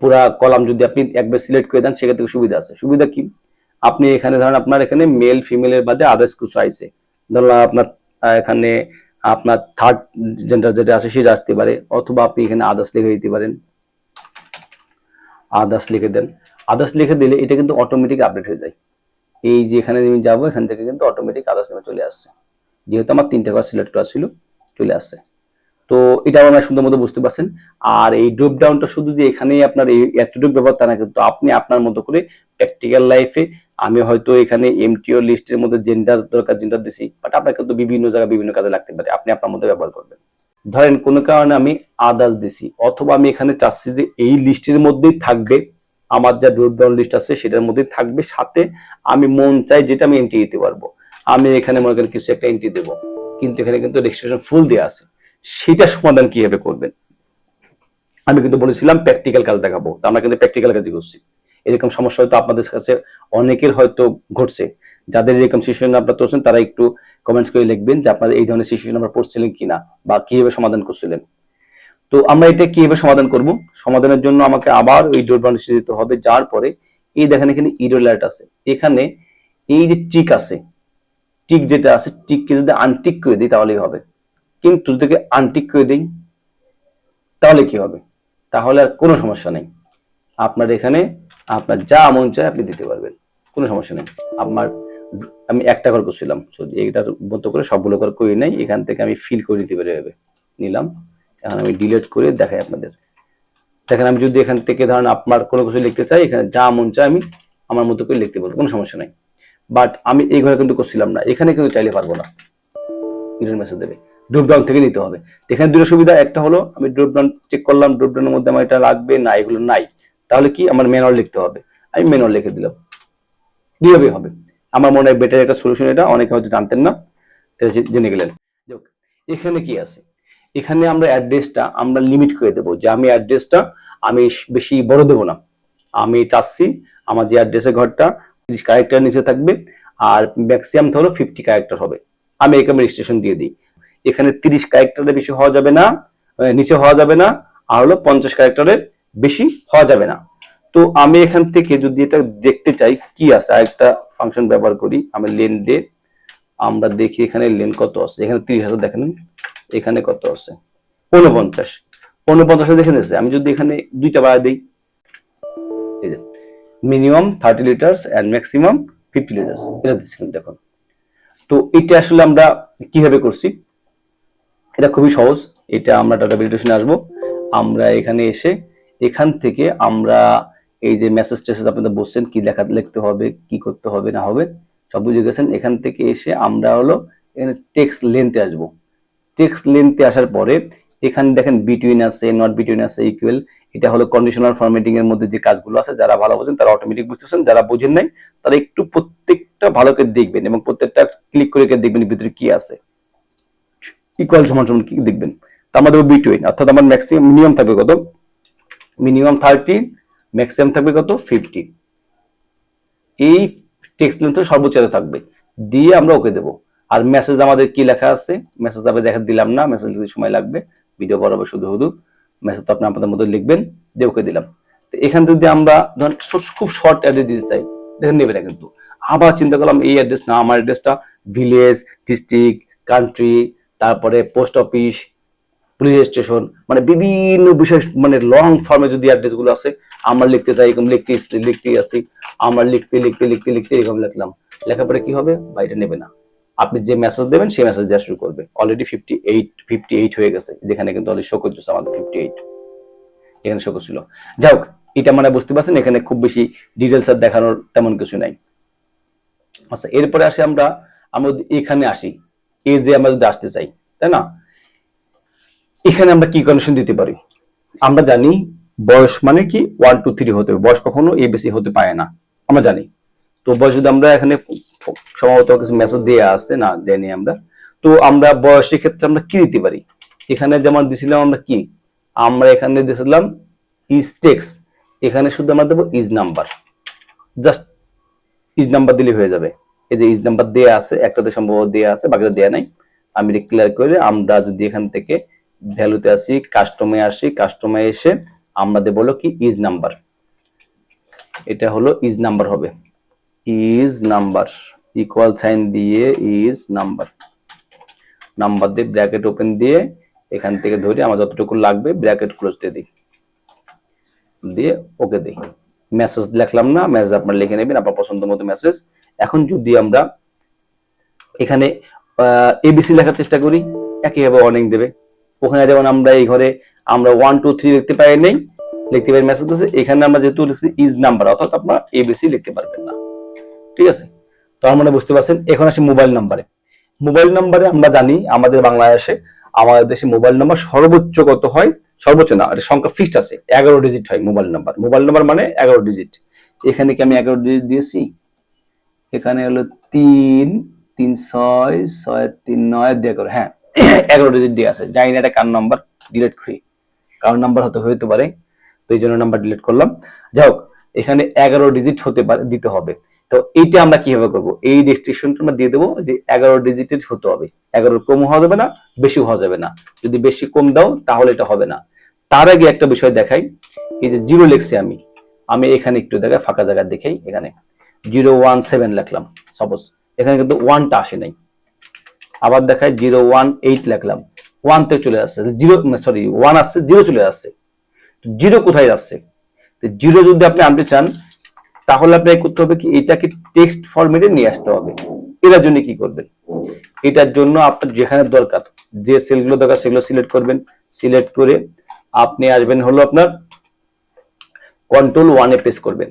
পুরা কলাম যদি আপনি একবার সিলেক্ট করে দেন সেক্ষেত্রে সুবিধা আছে। সুবিধা কি, আপনি এখানে ধরেন আপনার এখানে মেল ফিমেলের বাদে আদার্স কিছু আইছে, ধরুন আপনার এখানে আপনার থার্ড জেন্ডার যেটা আছে সেটা আসতে পারে, অথবা আপনি এখানে আদার্স লিখে দিতে পারেন, আদার্স লিখে দেন। আদার্স লিখে দিলে এটা কিন্তু অটোমেটিক আপডেট হয়ে যায়। এই যে এখানে আমি যাবো, এখান থেকে কিন্তু অটোমেটিক আদার্স নেমে চলে আসছে, যেহেতু আমার 3টা করে সিলেক্ট করা ছিল, চলে আসছে। তো এটা আমরা সুন্দর মতো বুঝতে পারছেন। আর এই ড্রপ ডাউনটা শুধু যে এখানে আপনার এই এতটুকু ব্যবহার তা না, কিন্তু আপনি আপনার মতো করে প্র্যাকটিক্যাল লাইফে, আমি হয়তো এখানে এমটিও লিস্টের মধ্যে জেন্ডার দরকার, জেন্ডার দিছি, বাট আপনার কিন্তু বিভিন্ন জায়গায় বিভিন্ন কাজে লাগতে পারে, আপনি আপনার মধ্যে ব্যবহার করবেন। ধরেন কোনো কারণে আমি আদার্স দিছি, অথবা আমি এখানে চাচ্ছি যে এই লিস্টের মধ্যেই থাকবে, আমার যা ড্রপ ডাউন লিস্ট আছে সেটার মধ্যেই থাকবে, সাথে আমি মন চাই যেটা আমি এন্ট্রি দিতে পারবো, আমি এখানে মনে করেন কিছু একটা এন্ট্রি দেবো, কিন্তু এখানে কিন্তু রেজিস্ট্রেশন ফুল দেওয়া আছে, সেটা সমাধান কিভাবে করবেন। আমি কিন্তু বলেছিলাম প্র্যাকটিক্যাল কাজ দেখাবো, তো আমরা কিন্তু প্র্যাকটিক্যাল কাজই করছি। এরকম সমস্যা হয়তো আপনাদের কাছে অনেকের হয়তো ঘটছে, যাদের এরকম সিচুয়েশন আপনারা পড়ছেন তারা একটু কমেন্টস করে লিখবেন যে আপনাদের এই ধরনের সিচুয়েশন আপনারা পড়ছিলেন কিনা, বা কিভাবে সমাধান করছিলেন। তো আমরা এটা কিভাবে সমাধান করব, সমাধানের জন্য আমাকে আবার ওই ডট বাউন্ড লিস্টে যেতে হবে, যার পরে এই দেখেন এখানে ইরর অ্যালার্ট আছে, এখানে এই যে টিক আছে, টিক যেটা আছে, টিককে যদি আনটিক করে দিই তাহলেই হবে, কিন্তু যদি আনটিক করে দিই তাহলে কি হবে, তাহলে আর কোনো সমস্যা নেই, আপনার এখানে আপনার যা মন চায় আপনি দিতে পারবেন, কোনো সমস্যা নেই। আমার আমি একটা করে করছিলাম, এইটার মতো করে সবগুলো করে করি নাই, এখান থেকে আমি ফিল করে নিতে পেরে নিলাম। এখন আমি ডিলিট করে দেখাই আপনাদের। দেখেন আমি যদি এখান থেকে ধরেন আপনার কোনো কিছু লিখতে চাই, এখানে যা মন চায় আমি আমার মতো করে লিখতে পারবো, কোনো সমস্যা নাই। বাট আমি এই ঘরে কিন্তু করছিলাম না, এখানে কিন্তু চাইলে পারবো না, ইরর মেসেজ দেবে, ড্রপ ডাউন থেকে নিতে হবে। এখানে দুটো সুবিধা, একটা হলো আমি ড্রপ ডাউন চেক করলাম, ড্রপ ডাউনের মধ্যে আমার এটা লাগবে না, এগুলো নাই, তাহলে কি আমার ম্যানুয়াল লিখতে হবে, আমি ম্যানুয়াল লিখে দিলাম, কিভাবে হবে। আমার মনে হয় বেটার একটা সলিউশন, এটা অনেকে হয়তো জানতেন না, জেনে গেলেন। এখানে কি আছে, এখানে আমরা অ্যাড্রেসটা আমরা লিমিট করে দেবো, যে আমি অ্যাড্রেসটা আমি বেশি বড় দেবো না, আমি চাচ্ছি আমার যে অ্যাড্রেসের ঘরটা 30 ক্যারেক্টার নিচে থাকবে, আর ম্যাক্সিমাম ধরো 50 ক্যারেক্টার হবে, আমি এখানে রেজিস্ট্রেশন দিয়ে দিই। এখানে 30 ক্যারেক্টারের বেশি হওয়া যাবে না, নিচে হওয়া যাবে না, আর হলো 50 ক্যারেক্টারের বেশি হওয়া যাবে না। তো আমি এখান থেকে যদি এটা দেখতে চাই কি আছে, আরেকটা ফাংশন ব্যবহার করি, আমি লেন দিয়ে আমরা দেখি এখানে লেন কত আছে, এখানে 30,000 দেখেন, এখানে কত আছে 49, 49 দেখে নিয়েছে। আমি যদি এখানে দুইটা বাড়া দিই, এই যে minimum 30 litres and maximum 50 litres, এটা দিচ্ছি দেখুন। তো এটা আসলে আমরা কিভাবে করছি, এটা খুবই সহজ। এটা আমরা ডাটা ভ্যালিডেশনে আসবো, আমরা এখানে এসে এখান থেকে আমরা এই যে মেসেজ টেসেজ আপনাদের বলছেন কি লিখতে হবে, কি করতে হবে না হবে সব বুঝে গেছেন। এখান থেকে এসে আমরা হলো এখানে টেক্সট লেন্থে আসবো। টেক্সট লেন্থে আসার পরে এখানে দেখেন বিটুইন আছে, নট বিটুইন আছে, ইকুয়াল, এটা হলো কন্ডিশনাল ফরম্যাটিং এর মধ্যে যে কাজগুলো আছে, যারা ভালো বোঝেন তারা অটোমেটিক বুঝতেছেন, যারা বোঝেন নাই তারা একটু প্রত্যেকটা ভালো করে দেখবেন এবং প্রত্যেকটা ক্লিক করে দেখবেন ভিতরে কি আছে। ইকুয়াল সমান সমান কি দেখবেন, তার মধ্যে বিটুইন, অর্থাৎ আমার ম্যাক্সিমাম মিনিমাম থাকবে কত, মিনিমাম 30, ম্যাক্সিমাম থাকবে কত 50, এই টেক্সট লেন্থ সর্বোচ্চ থাকবে, দিয়ে আমরা ওকে দেবো। আর মেসেজ আমাদের কি লেখা আছে, মেসেজ আমরা দেখা দিলাম না, মেসেজ দিতে সময় লাগবে, ভিডিও বরাবর শুধু শুধু মেসেজ তো আপনি আপনাদের মধ্যে লিখবেন, দিয়ে ওকে দিলাম। তো এখান থেকে যদি আমরা ধরেন খুব শর্ট অ্যাড্রেস দিতে চাই, দেখেন নেবে না কিন্তু, আবার চিন্তা করলাম এই অ্যাড্রেস না, আমার অ্যাড্রেসটা ভিলেজ, ডিস্ট্রিক্ট, কান্ট্রি, তারপরে পোস্ট অফিস, পুলিশ স্টেশন, মানে বিভিন্ন বিশেষ মানে লং ফর্মে যদি অ্যাড্রেস গুলো আছে আমরা লিখতে চাই, এরকম লিখতে আসি, আমরা লিখতে এরকম লিখলাম, লেখার পরে কি হবে, বাইরে নেবে না, আপনি যে মেসেজ দেবেন সেই মেসেজ দেওয়া শুরু করবে। অলরেডি 58 হয়ে গেছে, যেখানে কিন্তু অলরেডি শো করতেছে আমাদের 58, এখানে শো করছিল। যাই হোক, এটা মানে বুঝতে পারছেন, এখানে খুব বেশি ডিটেলস আর দেখানোর তেমন কিছু নাই। আচ্ছা, এরপরে আসি আমরা যদি এখানে আসি, এই যে আমরা যদি আসতে চাই, তাই না, এখানে আমরা কি কন্ডিশন দিতে পারি? আমরা জানি বয়স মানে কি 1 2 3 হতে হবে, বয়স কখনো এ বেশি হতে পারে না, আমরা জানি। তো বয়স যদি আমরা এখানে সম্ভবত কিছু মেসেজ দিয়ে আসছে না, দেয়নি আমরা, তো আমরা বয়সের ক্ষেত্রে আমরা কি দিতে পারি? এখানে যেমন দিছিলাম আমরা কি, আমরা এখানে দিয়েছিলাম ইজ টেক্সট, এখানে শুধু আমরা দেবো is number, just is number দিলে হয়ে যাবে। এই যে ইজ নাম্বার দেয়া আছে, একটাতে সম্ভবত দেয়া আছে, বাকিটা দেয়া নাই। আমি ক্লিয়ার করে আমরা যদি এখান থেকে ভ্যালুতে আসি, কাস্টমে আসি, কাস্টমে এসে আমরা দেব হলো কি ইজ নাম্বার, এটা হলো ইজ নাম্বার হবে, ইজ নাম্বার ইকুয়াল সাইন দিয়ে ইজ নাম্বার, নাম্বার দিয়ে ব্র্যাকেট ওপেন দিয়ে এখান থেকে ধরে আমার যতটুকু লাগবে ব্র্যাকেট ক্লোজ দিয়ে দিই, দিয়ে ওকে দিই। মেসেজ লিখলাম না, মেসেজ আপনারা লিখে নেবেন আপনার পছন্দ মতো মেসেজ। এখন যদি আমরা এখানে এবিসি লেখার চেষ্টা করি, একইভাবে ওয়ার্নিং দেবে। ওখানে যেমন আমরা এই ঘরে আমরা 1 2 3 লিখতে পারি নাই, লিখতে পারি মেসেজ আছে, এখানে আমরা যেহেতু লিখছি ইজ নাম্বার, অর্থাৎ আপনারা এবিসি লিখতে পারবেন না, ঠিক আছে। তো আমরা বুঝতে পারছেন। এখন আসি মোবাইল নাম্বারে। মোবাইল নাম্বারে আমরা জানি আমাদের বাংলাদেশে, আমাদের দেশে মোবাইল নাম্বার সর্বোচ্চ কত হয়? সর্বোচ্চ না, এটা সংখ্যা ফিক্সড আছে, 11 ডিজিট হয় মোবাইল নাম্বার। মোবাইল নাম্বার মানে 11 ডিজিট। এখানে কি আমি 11 ডিজিট দিয়েছি? এখানে হলো 3 3 6 6 3 9 দিয়ে করে, হ্যাঁ 11 ডিজিট দিয়ে আছে। জানি না এটা কার নাম্বার, ডিলিট করি, কার নাম্বার হতে পারে, তো এই জন্য নাম্বার ডিলিট করলাম। যাই হোক, এখানে 11 ডিজিট হতে পারে, দিতে হবে। তো এইটা আমরা কিভাবে করব? এই রেস্ট্রিকশনটা আমরা দিয়ে দেবো যে 11 ডিজিটের হতে হবে, 11 কম হওয়া যাবে না, বেশি হওয়া যাবে না। যদি বেশি কম দাও তাহলে এটা হবে না। তার আগে একটা বিষয় দেখাই, এই যে 0 লিখছি আমি এখানে একটু দেখাই, ফাঁকা জায়গা দেখাই, এখানে 017 লিখলাম সাপোজ, এখানে কিন্তু 1টা আসে নাই। আবার দেখাই 018 লিখলাম, 1 তে চলে আসছে, 1 আসছে, 0 চলে আসছে। 0 কোথায় যাচ্ছে? 0 যদি আপনি আনতে চান তাহলে আপনাকে করতে হবে কি, এটাকে টেক্সট ফরম্যাটে নিয়ে আসতে হবে। এটার জন্য কি করবেন? এটার জন্য আপনার যেখানে দরকার, যে সেলগুলো দরকার সেগুলো সিলেক্ট করবেন। সিলেক্ট করে আপনি আসবেন হলো আপনার কন্ট্রোল 1 এ প্রেস করবেন।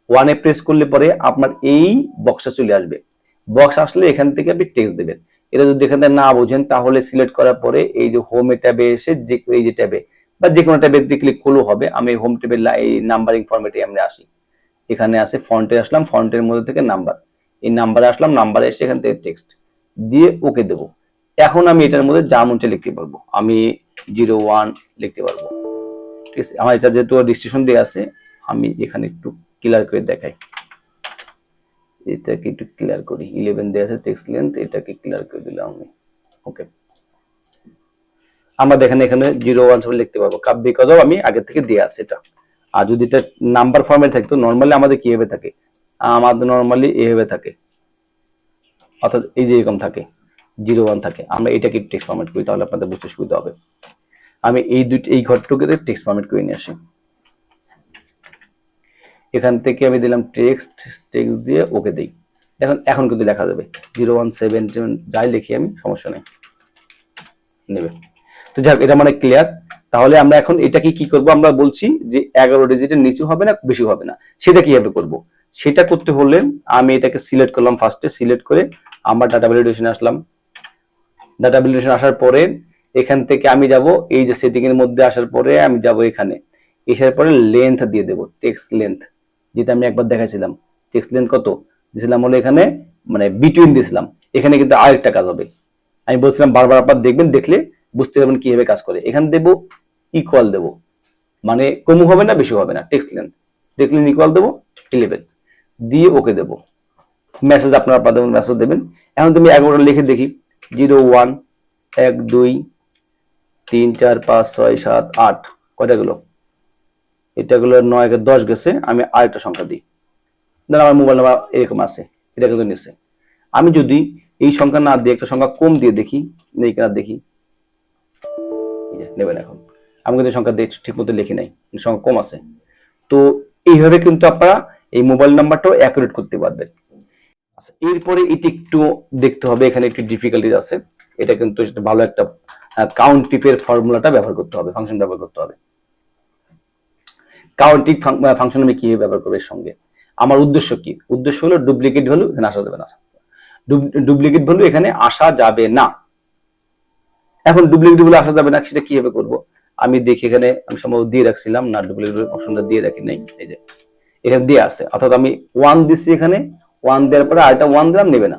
1 এ প্রেস করলে পরে আপনার এই বক্সে চলে আসবে। বক্স আসলে এখান থেকে আপনি টেক্সট দেবেন। এটা যদি এখান থেকে না বোঝেন তাহলে সিলেক্ট করার পরে এই যে হোম ট্যাবে এসে, যে এই যে ট্যাবে বা যে কোনো ট্যাবে ক্লিক করলেও হবে। আমি হোম ট্যাবের এই নাম্বারিং ফরম্যাটে আমরা আসি, এখানে আসে ফন্টে আসলাম, ফন্টের মধ্যে থেকে নাম্বার, এই নাম্বারে আসলাম, নাম্বারে এসে এখান থেকে টেক্সট দিয়ে ওকে দেব। এখন আমি এটার মধ্যে যা মন চায় লিখতে পারবো, আমি 01 লিখতে পারবো, ঠিক আছে। আমার এটা যেহেতু রেজিস্ট্রেশন দিয়ে আছে, আমি এখানে একটু ক্লিয়ার করে দেখাই, এটাকে একটু ক্লিয়ার করি। 11 দেয়া আছে টেক্সট লেন্থ, এটাকে ক্লিয়ার করে দিলাম আমি, ওকে। আমরা দেখেন এখানে 01 লিখতে পারবো, বিকজ অফ আমি আগে থেকে দিয়ে আছে এটা। আর যদি এটা নাম্বার ফরম্যাট থাকতো, নরমালি আমাদের কিভাবে থাকে, আমাদের নরমালি এভাবে থাকে, অর্থাৎ এই যে এরকম থাকে, 01 থাকে। আমরা এটাকে টেক্সট ফরম্যাট করি, তাহলে আপনাদের বুঝতে সুবিধা হবে। আমি এই ঘরটুকে টেক্সট ফরম্যাট করে নিয়ে আসি। এখান থেকে আমি দিলাম টেক্সট দিয়ে ওকে দেই। এখন কিন্তু লেখা যাবে 0117 যাই লিখি আমি, সমস্যা নেই, নেবে। তো যাক, এটা মানে ক্লিয়ার। তাহলে আমরা এখন এটাকে কি করব? আমরা বলছি যে 11 ডিজিটের নিচু হবে না, বেশি হবে না, সেটা কিভাবে করব? সেটা করতে হলে আমি এটাকে সিলেক্ট করলাম, ফার্স্টে সিলেক্ট করে আমরা ডাটা ভ্যালিডেশনে আসলাম। ডাটা ভ্যালিডেশন আসার পরে এখান থেকে আমি যাব এই যে সেটিং এর মধ্যে, আসার পরে আমি যাব এখানে, এসার পরে লেন্থ দিয়ে দেব, টেক্সট লেন্থ, যেটা আমি একবার দেখাইছিলাম। টেক্সট লেন্থ কত দিয়েছিলাম হলো এখানে, মানে বিটুইন দিয়েছিলাম। এখানে কিন্তু আরেকটা কাজ হবে, আমি বলছিলাম বারবার আপনার দেখবেন, দেখলে বুঝতে পারবেন কিভাবে কাজ করে। এখানে দেব ইকুয়াল দেব, মানে কম হবে না বেশি হবে না, টেক্সট লেন্থ ইকুয়াল দেব 11 দিয়ে ওকে দেব। মেসেজ আপনারা পাবেন, মেসেজ দেবেন। এখন তুমি 11টা লিখে দেখি, 01 1 2 3 4 5 6 7 8, কয়টা গেল? এটা গুলো 9 কে 10 গেছে। আমি আরেকটা সংখ্যা দিই, ধর আমার মোবাইল নাম্বার এরকম আছে, এটা কিন্তু নিচ্ছে। আমি যদি এই সংখ্যা না দিয়ে একটা সংখ্যা কম দিয়ে দেখি, নেই কিনা দেখি, নেবেন। এখন আমি কিন্তু সংখ্যা ঠিক মতো লিখি নাই, সংখ্যা কম আছে। তো এইভাবে কিন্তু আপনারা এই মোবাইল নাম্বারটাও অ্যাকুরেট করতে পারবেন। আচ্ছা, এরপরে এটি একটু দেখতে হবে, এখানে একটু ডিফিকাল্টি আছে। এটা কিন্তু ভালো একটা কাউন্ট টিপের ফর্মুলাটা ব্যবহার করতে হবে, ফাংশন ব্যবহার করতে হবে। কাউন্টিং ফাংশন আমি কিভাবে ব্যবহার করবো এর সঙ্গে? আমার উদ্দেশ্য কি? উদ্দেশ্য হলো ডুপ্লিকেট ভ্যালু এখানে আসা যাবে না, ডুপ্লিকেট ভ্যালু এখানে আসা যাবে না। এখন ডুপ্লিকেট ভ্যালু আসা যাবে না, সেটা কিভাবে করব? আমি দেখি এখানে আমি সম্ভবত দিয়ে রাখছিলাম না, ডুপ্লিকেট অপশনটা দিয়ে রাখি নাই, এই যে এখানে দিয়ে আছে, অর্থাৎ আমি 1 দিচ্ছি, এখানে 1 দেওয়ার পরে আরেকটা 1 দিলাম, নেবে না,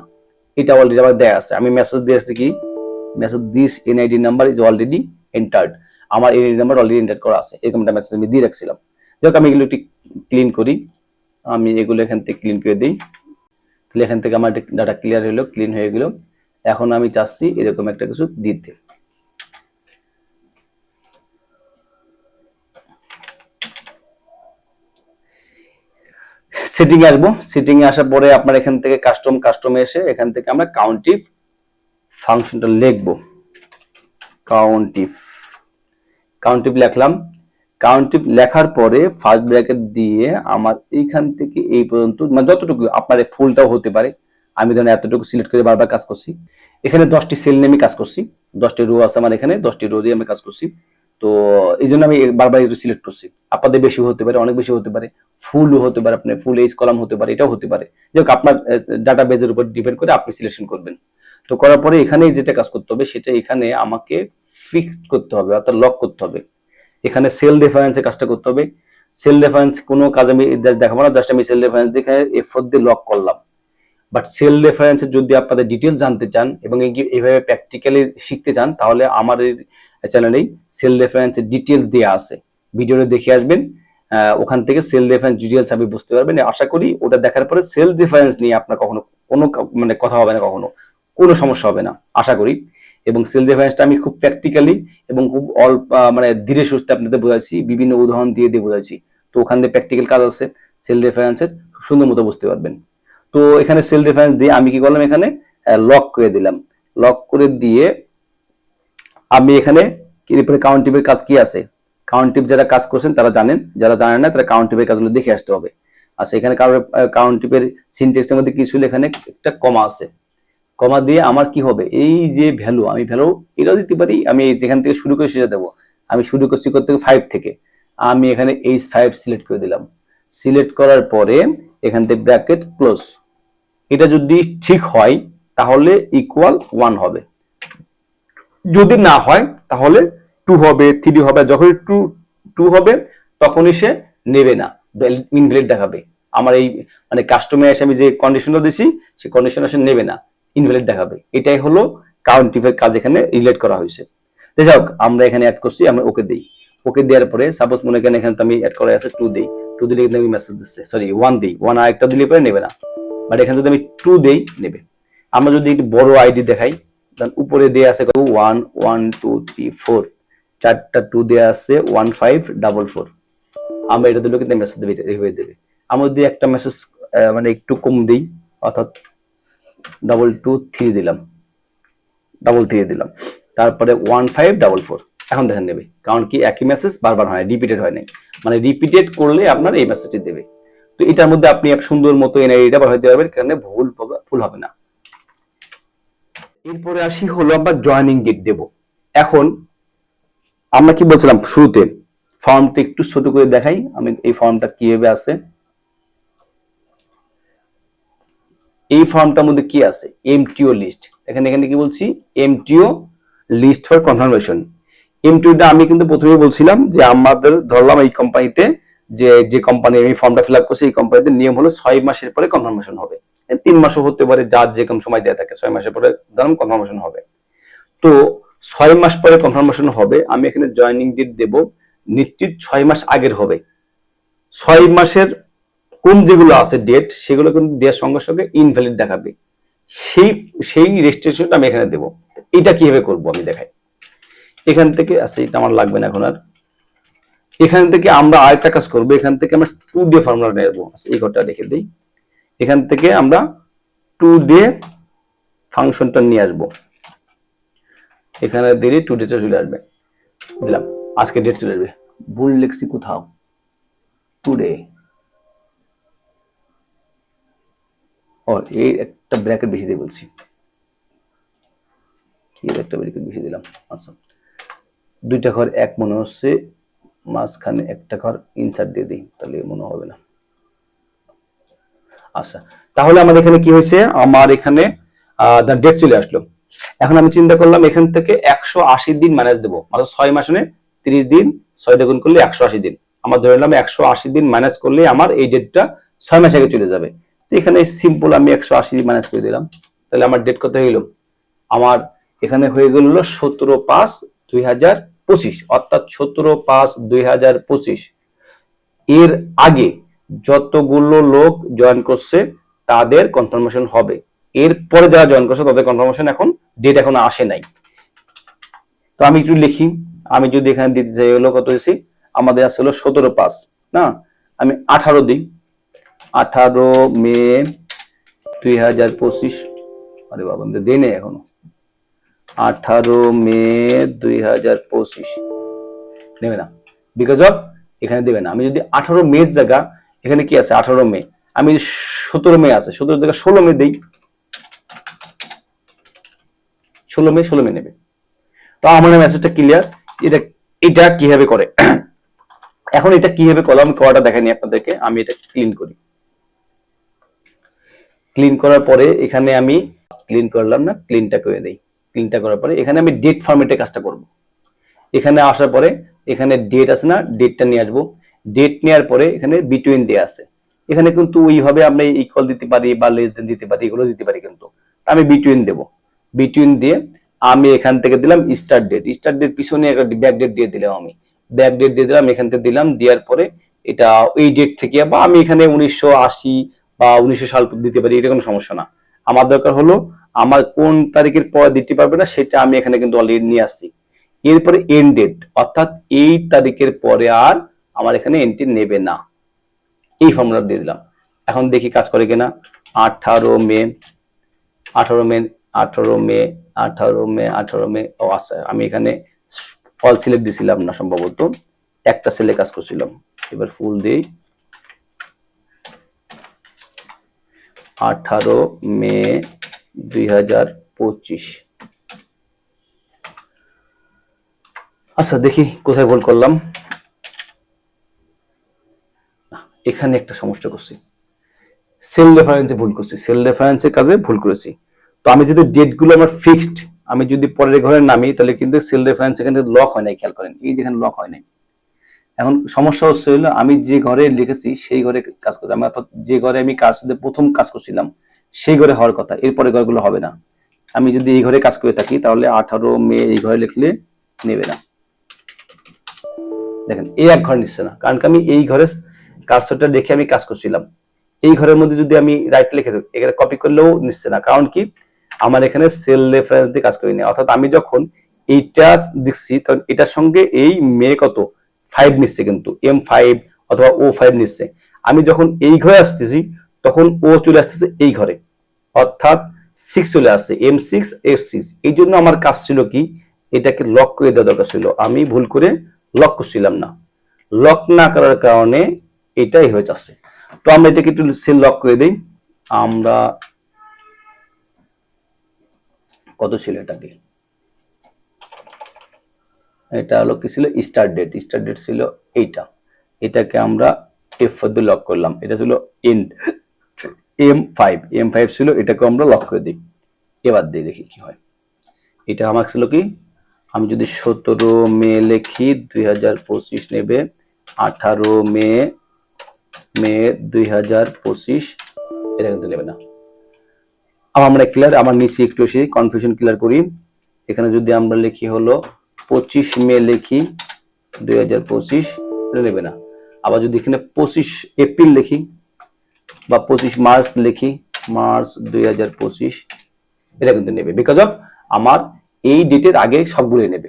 এটা অলরেডি আমার দেয়া আছে। আমি মেসেজ দিয়ে আসছি কি, message this NID number is already entered, আমার এনআইডি নাম্বার অলরেডি এন্টার করা আছে, এরকম একটা মেসেজ আমি দিয়ে রাখছিলাম। যাক আমি এগুলো একটু ক্লিন করি, আমি এগুলো এখান থেকে ক্লিন করে দিই, তাহলে এখান থেকে আমার ডাটা ক্লিয়ার হলো, ক্লিন হয়ে গেল। এখন আমি চাচ্ছি এরকম একটা কিছু দিতে। সেটিং এ আসবো, সেটিং এ আসার পরে আপনার এখান থেকে কাস্টমে এসে এখান থেকে আমরা কাউন্টিভ ফাংশনটা লিখবো। কাউন্টিভ লিখলাম, কাউন্টিভ লেখার পরে ফার্স্ট ব্র্যাকেট দিয়ে আমার এইখান থেকে এই পর্যন্ত, মানে যতটুকু আপনার ফুলটাও হতে পারে, আমি ধরেন এতটুকু সিলেক্ট করে বারবার কাজ করছি। এখানে 10টি সেল নিয়ে আমি কাজ করছি, 10টি রো আছে আমার এখানে, 10টি রো দিয়ে আমি কাজ করছি। তো এই জন্য আমি বারবার একটু সিলেক্ট করছি। আপনাদের বেশি হতে পারে, অনেক বেশি হতে পারে, ফুলও হতে পারে, আপনার ফুল এইচ কলাম হতে পারে, এটাও হতে পারে। যাই হোক আপনার ডাটা বেজের উপর ডিপেন্ড করে আপনি সিলেকশন করবেন। তো করার পরে এখানে যেটা কাজ করতে হবে সেটা এখানে আমাকে ফিক্স করতে হবে, অর্থাৎ লক করতে হবে। এখানে সেল রেফারেন্সে কাজটা করতে হবে। সেল রেফারেন্স কোনো কাজ আমি দেখাবো না, জাস্ট আমি সেল রেফারেন্স দেখে F4 দিয়ে লক করলাম। বাট সেল রেফারেন্সে যদি আপনাদের ডিটেলস জানতে চান এবং এইভাবে প্র্যাকটিক্যালি শিখতে চান, তাহলে আমার এই চ্যানেলেই সেল রেফারেন্সের ডিটেলস দেওয়া আছে, ভিডিওটা দেখে আসবেন, ওখান থেকে সেল রেফারেন্স ডিটেলস আপনি বুঝতে পারবেন। আশা করি ওটা দেখার পরে সেল রেফারেন্স নিয়ে আপনার কখনো কোনো মানে কথা হবে না, কখনো কোনো সমস্যা হবে না আশা করি। এবং সেল রেফারেন্সটা আমি খুব প্র্যাকটিক্যালি এবং খুব অল্প মানে ধীরে সুস্থে আপনাদের বোঝাচ্ছি, বিভিন্ন উদাহরণ দিয়ে বোঝাচ্ছি। তো ওখান দিয়ে প্র্যাকটিক্যাল কাজ আছে, সেল রেফারেন্সের সুন্দর মতো বুঝতে পারবেন। তো এখানে সেল রেফারেন্স দিয়ে আমি কি করলাম, এখানে লক করে দিলাম। লক করে দিয়ে আমি এখানে কাউন্টিভের কাজ কি আছে, কাউন্টিভ যারা কাজ করছেন তারা জানেন, যারা জানেন না তারা কাউন্টিভের কাজগুলো দেখে আসতে হবে। আচ্ছা, এখানে কাউন্টিভের সিনট্যাক্সের মধ্যে কি ছিল, এখানে একটা কমা আছে, কমা দিয়ে আমার কি হবে, এই যে ভ্যালু, আমি ভ্যালু এটাও দিতে পারি, আমি যেখান থেকে শুরু করে সেটা দেবো। আমি শুরু করছি করতে 5 থেকে, আমি এখানে H5 সিলেক্ট করে দিলাম। সিলেক্ট করার পরে এখান থেকে ব্র্যাকেট ক্লোজ, এটা যদি ঠিক হয় তাহলে ইকুয়াল 1 হবে, যদি না হয় তাহলে 2 হবে, 3 হবে। যখন 2 হবে তখনই সে নেবে না, ইনভ্যালিড দেখাবে। আমার এই মানে কাস্টমে এসে আমি যে কন্ডিশনটা দিছি সেই কন্ডিশন আসে নেবে না, ইনভ্যালিড দেখাবে। এটাই হলো কাউন্টিভের কাজ এখানে রিলেট করা হয়েছে। যাই হোক আমরা এখানে অ্যাড করছি, আমরা ওকে দেই। ওকে দেওয়ার পরে সাপোজ মনে করেন এখানে তো আমি অ্যাড করা আছে 2 দেই, 2 দিলে কিন্তু আমি মেসেজ দিচ্ছে, সরি 1 দেই, 1 আরেকটা দিলে পরে নেবে না, বাট এখানে যদি আমি 2 দেই নেবে। আমরা যদি একটু বড় আইডি দেখাই, উপরে দেয়া আছে 1 1 2 3 4, চারটা 2 দেয়া আছে 1544, আমরা এটা দিলেও কিন্তু মেসেজ দেবে, হয়ে দেবে। আমরা যদি একটা মেসেজ মানে একটু কম দিই, অর্থাৎ 223 দিলাম, 3 দিলাম, তারপরে 1544, এখন দেখেন নেবে, কারণ কি একই মেসেজ বারবার হয়, রিপিটেড হয় নাই, মানে রিপিটেড করলে আপনার এই মেসেজটি দেবে। তো এটার মধ্যে আপনি সুন্দর মতো এনআইডিটা বাড়াইতে পারবেন, কারণে ভুল হবে না। এরপরে আসি হলো আমরা জয়েনিং ডেট দেব। এখন আমরা কি বলছিলাম শুরুতে, ফর্মটা একটু ছোট করে দেখাই আমি, এই ফর্মটা কিভাবে আছে। এই ফর্মটার মধ্যে কি আছে, এমটিও লিস্ট, এখানে কি বলছি, এমটিও লিস্ট ফর কনফার্মেশন। এমটিওটা আমি কিন্তু প্রথমেই বলছিলাম যে আমাদের ধরলাম এই কোম্পানিতে, যে কোম্পানি আমি ফর্মটা ফিল আপ করছি, এই কোম্পানিতে নিয়ম হলো 6 মাসের পরে কনফার্মেশন হবে, 3 মাসও হতে পারে, যার যেরকম সময় দেওয়া থাকে, 6 মাসের পরে ধরুন কনফার্মেশন হবে। তো 6 মাস পরে কনফার্মেশন হবে, আমি এখানে জয়েনিং ডেট দেব, নিশ্চিত 6 মাস আগের হবে। 6 মাসের কোন যেগুলো আছে ডেট, সেগুলো কিন্তু দেওয়ার সঙ্গে সঙ্গে ইনভ্যালিড দেখাবে, সেই রেজিস্ট্রেশনটা আমি এখানে দেব। এটা কিভাবে করব আমি দেখাই। এখান থেকে আচ্ছা এটা আমার লাগবে না এখন আর, এখান থেকে আমরা আরেকটা কাজ করবো, এখান থেকে আমরা 2 ডে ফর্মুলা নেব। আচ্ছা এই ঘরটা রেখে দিই, এখান থেকে আমরা 2 ডে ফাংশনটা নিয়ে আসবো, এখানে দিলে 2 ডেটা চলে আসবে, দিলাম, আজকে ডেট চলে আসবে, ভুল লিখছি কোথাও, টুডে, ও এই একটা ব্র্যাকেট বেশি দিয়ে বলছি, কি একটা ব্র্যাকেট বেশি দিলাম। আচ্ছা 2টা ঘর এক মনে হচ্ছে, মাঝখানে একটা ঘর ইনসার্ট দিয়ে দিই, তাহলে মনে হবে না। আচ্ছা, তাহলে আমার এখানে কি হয়েছে, আমার এখানে ডেট চলে আসলো। এখন আমি চিন্তা করলাম এখান থেকে 180 দিন মাইনাস দেবো, মানে 6 মাস মানে 30 দিন, 6 দিয়ে গুণ করলে 180 দিন। আমার ধরে নিলাম 180 দিন মাইনাস করলে আমার এই ডেটটা 6 মাস আগে চলে যাবে। তো এখানে সিম্পল আমি 180 দিন মাইনাস করে দিলাম, তাহলে আমার ডেট কত হইল, আমার এখানে হয়ে গেল 17/5/2025, অর্থাৎ 17/5/2025। এর আগে যতগুলো লোক জয়েন করছে তাদের কনফার্মেশন হবে, এরপরে যারা জয়েন করছে তাদের কনফার্মেশন এখন ডেট এখন আসে নাই। তো আমি একটু লিখি, আমি যদি এখানে দিতে চাই হলো কত হয়েছি, আমাদের আছে হলো 17/5 না, আমি 18 দিই, 18 মে 2025। আরে বাবা দেই নেই এখনো, 18 মে 2025 নেবে না, বিকজ অফ এখানে দেবে না। আমি যদি 18 মে জায়গা, এখানে কি আছে 18 মে, আমি 17 মে আছে, 17 জায়গা 16 মে দেই, 16 মে নেবে। তো আমার মেসেজটা ক্লিয়ার। এটা কিভাবে করে, এখন এটা কিভাবে করলাম আমি করাটা দেখাইনি আপনাদেরকে, আমি এটা ক্লিন করি। ক্লিন করার পরে এখানে আমি ক্লিন করলাম না, ক্লিনটা করে দেই। ক্লিনটা করার পরে এখানে আমি ডেট ফরম্যাটে কাজটা করব। এখানে আসার পরে এখানে ডেট আছে না, ডেটটা নিয়ে আসবো। ডেট নেওয়ার পরে এখানে বিটুইন দেয়া আছে, এখানে কিন্তু ওইভাবে আমরা ইকুয়াল দিতে পারি বা লেস দেন দিতে পারি, এগুলো দিতে পারি, কিন্তু আমি বিটুইন দেব। বিটুইন দিয়ে আমি এখান থেকে দিলাম স্টার্ট ডেট, স্টার্ট ডেট পিছনে একটা ব্যাক ডেট দিয়ে দিলাম, আমি ব্যাক ডেট দিয়ে দিলাম, এখান থেকে দিলাম, দেওয়ার পরে এটা এই ডেট থেকে, বা আমি এখানে 1980 বা 1900 সাল দিতে পারি, এটা কোনো সমস্যা না। আমার দরকার হলো আমার কোন তারিখের পরে দিতে পারবে না সেটা আমি এখানে কিন্তু অলরেডি নিয়ে আসছি। এরপরে এন্ড ডেট, অর্থাৎ এই তারিখের পরে আর আমার এখানে এন্ট্রি নেবে না, এই ফর্মুলা দিয়ে দিলাম। এখন দেখি কাজ করে কিনা। 18 মে 18 মে 18 মে 18 মে 18 মে, ও আচ্ছা, আমি এখানে অল সিলেক্ট দিছিলাম না, সম্ভবত একটা সেলে কাজ করছিলাম। এবার ফুল দেই, 18 মে 2025। আচ্ছা দেখি কোথায় ভুল করলাম, এখানে একটা সমস্যা করছি, সেল রেফারেন্সে ভুল করছি, সেল রেফারেন্সের কাজে ভুল করেছি। তো আমি যদি ডেট গুলো আমার ফিক্সড, আমি যদি পরের ঘরে নামি তাহলে কিন্তু সেল রেফারেন্স এখানে লক হয় নাই, খেয়াল করেন এই যেখানে লক হয় নাই। এখন সমস্যা হচ্ছে হলো আমি যে ঘরে লিখেছি সেই ঘরে কাজ করতে, আমি অর্থাৎ যে ঘরে আমি কাজ প্রথম কাজ করছিলাম সেই ঘরে হওয়ার কথা, এরপরে ঘরগুলো হবে না। আমি যদি এই ঘরে কাজ করে থাকি তাহলে 18 মে এই ঘরে লিখলে নেবে না, দেখেন এই এক ঘর নিচ্ছে না, কারণ আমি এই ঘরে কার্সরটা রেখে আমি কাজ করছিলাম। এই ঘরের মধ্যে যদি আমি রাইট লিখে দিই, এখানে কপি করলেও নিচ্ছে না, কারণ কি আমার এখানে সেল রেফারেন্স দিয়ে কাজ করিনি। অর্থাৎ আমি যখন এইটা দেখছি তখন এটার সঙ্গে এই মে কত 5 নিচ্ছে, কিন্তু M5 অথবা O5 নিচ্ছে। আমি যখন এই ঘরে আসতেছি তখন ও চলে আসতেছে এই ঘরে, অর্থাৎ 6 চলে আসছে, M6F6। এই জন্য আমার কাজ ছিল কি, এটাকে লক করে দেওয়া দরকার ছিল, আমি ভুল করে লক করছিলাম না। লক না করার কারণে এটাই হয়ে যাচ্ছে। তো আমরা এটাকে একটু সেল লক করে দেই। আমরা কত ছিল এটাকে, এটা হলো কি ছিল স্টার্ট ডেট, স্টার্ট ডেট ছিল এইটা, এটাকে আমরা F4 দিয়ে লক করলাম, এটা ছিল এন্ড M5 ছিল, এটাকে আমরা লক করে দিই। এবার দিয়ে দেখি কি হয়। এটা আমার ছিল কি, আমি যদি 17 মে লিখি 2025 নেবে, 18 মে 2025 এটা কিন্তু নেবে না। আমরা ক্লিয়ার, আমার নিচে একটু এসে কনফিউশন ক্লিয়ার করি। এখানে যদি আমরা লিখি হলো 25 মে লিখি 2025, এটা নেবে না। আবার যদি এখানে 25 এপ্রিল লিখি বা 25 মার্চ লিখি, মার্চ 2025, এটা কিন্তু নেবে, বিকজ অফ আমার এই ডেটের আগে সবগুলোই নেবে।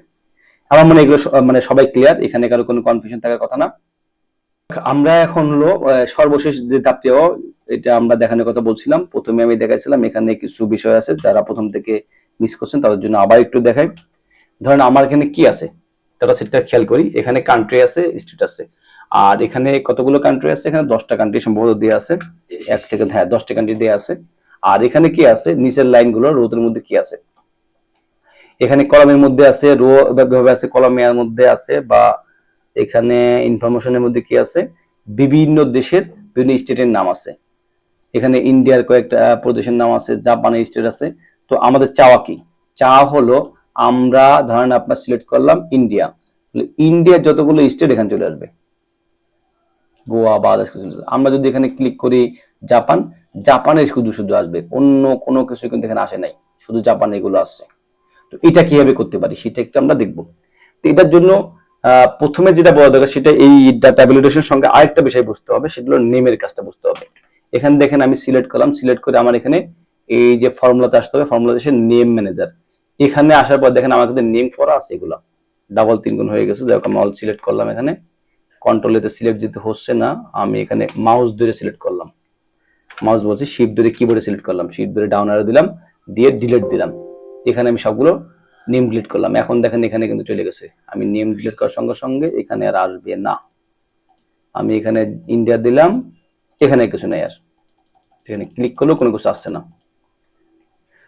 আমার মনে এগুলো মানে সবাই ক্লিয়ার, এখানে কারো কোনো কনফিউশন থাকার কথা না। আমরা এখন হলো সর্বশেষ যে ধাপটি, এটা আমরা দেখানোর কথা বলছিলাম। প্রথমে আমি দেখাইছিলাম, এখানে কিছু বিষয় আছে যারা প্রথম থেকে মিস করছেন তাদের জন্য আবার একটু দেখাই। ধরেন আমার এখানে কি আছে সেটা খেয়াল করি, এখানে কান্ট্রি আছে, স্টেট আছে, আর এখানে কতগুলো কান্ট্রি আছে, এখানে 10টা কান্ট্রি সম্ভবত দেওয়া আছে, 10টা কান্ট্রি দেওয়া আছে। আর এখানে কি আছে, নিচের লাইনগুলো রোদের মধ্যে কি আছে, এখানে কলামের মধ্যে আছে, রো ভাবে আছে, কলামের মধ্যে আছে, বা এখানে ইনফরমেশনের মধ্যে কি আছে, বিভিন্ন দেশের বিভিন্ন স্টেটের নাম আছে। এখানে ইন্ডিয়ার কয়েকটা প্রদেশের নাম আছে, জাপানের স্টেট আছে। তো আমাদের চাওয়া কি, চাওয়া হলো আমরা ধরেন আপনার সিলেক্ট করলাম ইন্ডিয়া, ইন্ডিয়ার যতগুলো স্টেট এখানে চলে আসবে, গোয়া বাংলাদেশ চলে আসবে। আমরা যদি এখানে ক্লিক করি জাপান, জাপানের শুধু শুধু আসবে, অন্য কোনো কিছু কিন্তু এখানে আসে নাই, শুধু জাপান এগুলো আসছে। তো এটা কিভাবে করতে পারি সেটা একটু আমরা দেখবো। তো এটার জন্য প্রথমে যেটা বলা দরকার সেটা এই ডাটা ভ্যালিডেশনের সঙ্গে আরেকটা বিষয় বুঝতে হবে, সেটা হলো নেমের কাজটা বুঝতে হবে। এখানে দেখেন আমি সিলেক্ট করলাম, সিলেক্ট করে আমার এখানে এই যে ফর্মুলাতে আসতে হবে, ফর্মুলাতে এসে নেম ম্যানেজার, এখানে আসার পর দেখেন আমার কিন্তু নেম করা আছে, এগুলো ডাবল 3 গুণ হয়ে গেছে। যেরকম অল সিলেক্ট করলাম, এখানে কন্ট্রোল এতে সিলেক্ট যেতে হচ্ছে না, আমি এখানে মাউস ধরে সিলেক্ট করলাম, মাউস বলছি শিফট ধরে কিবোর্ডে সিলেক্ট করলাম, শিফট ধরে ডাউন অ্যারো দিলাম, দিয়ে ডিলিট দিলাম। এখানে আমি সবগুলো নেম ডিলিট করলাম। এখন দেখেন এখানে কিন্তু চলে গেছে, আমি নেম ডিলিট করার সঙ্গে সঙ্গে এখানে আর আসবে না। আমি এখানে ইন্ডিয়া দিলাম, এখানে কিছু নাই আর, এখানে ক্লিক করলেও কোনো কিছু আসছে না।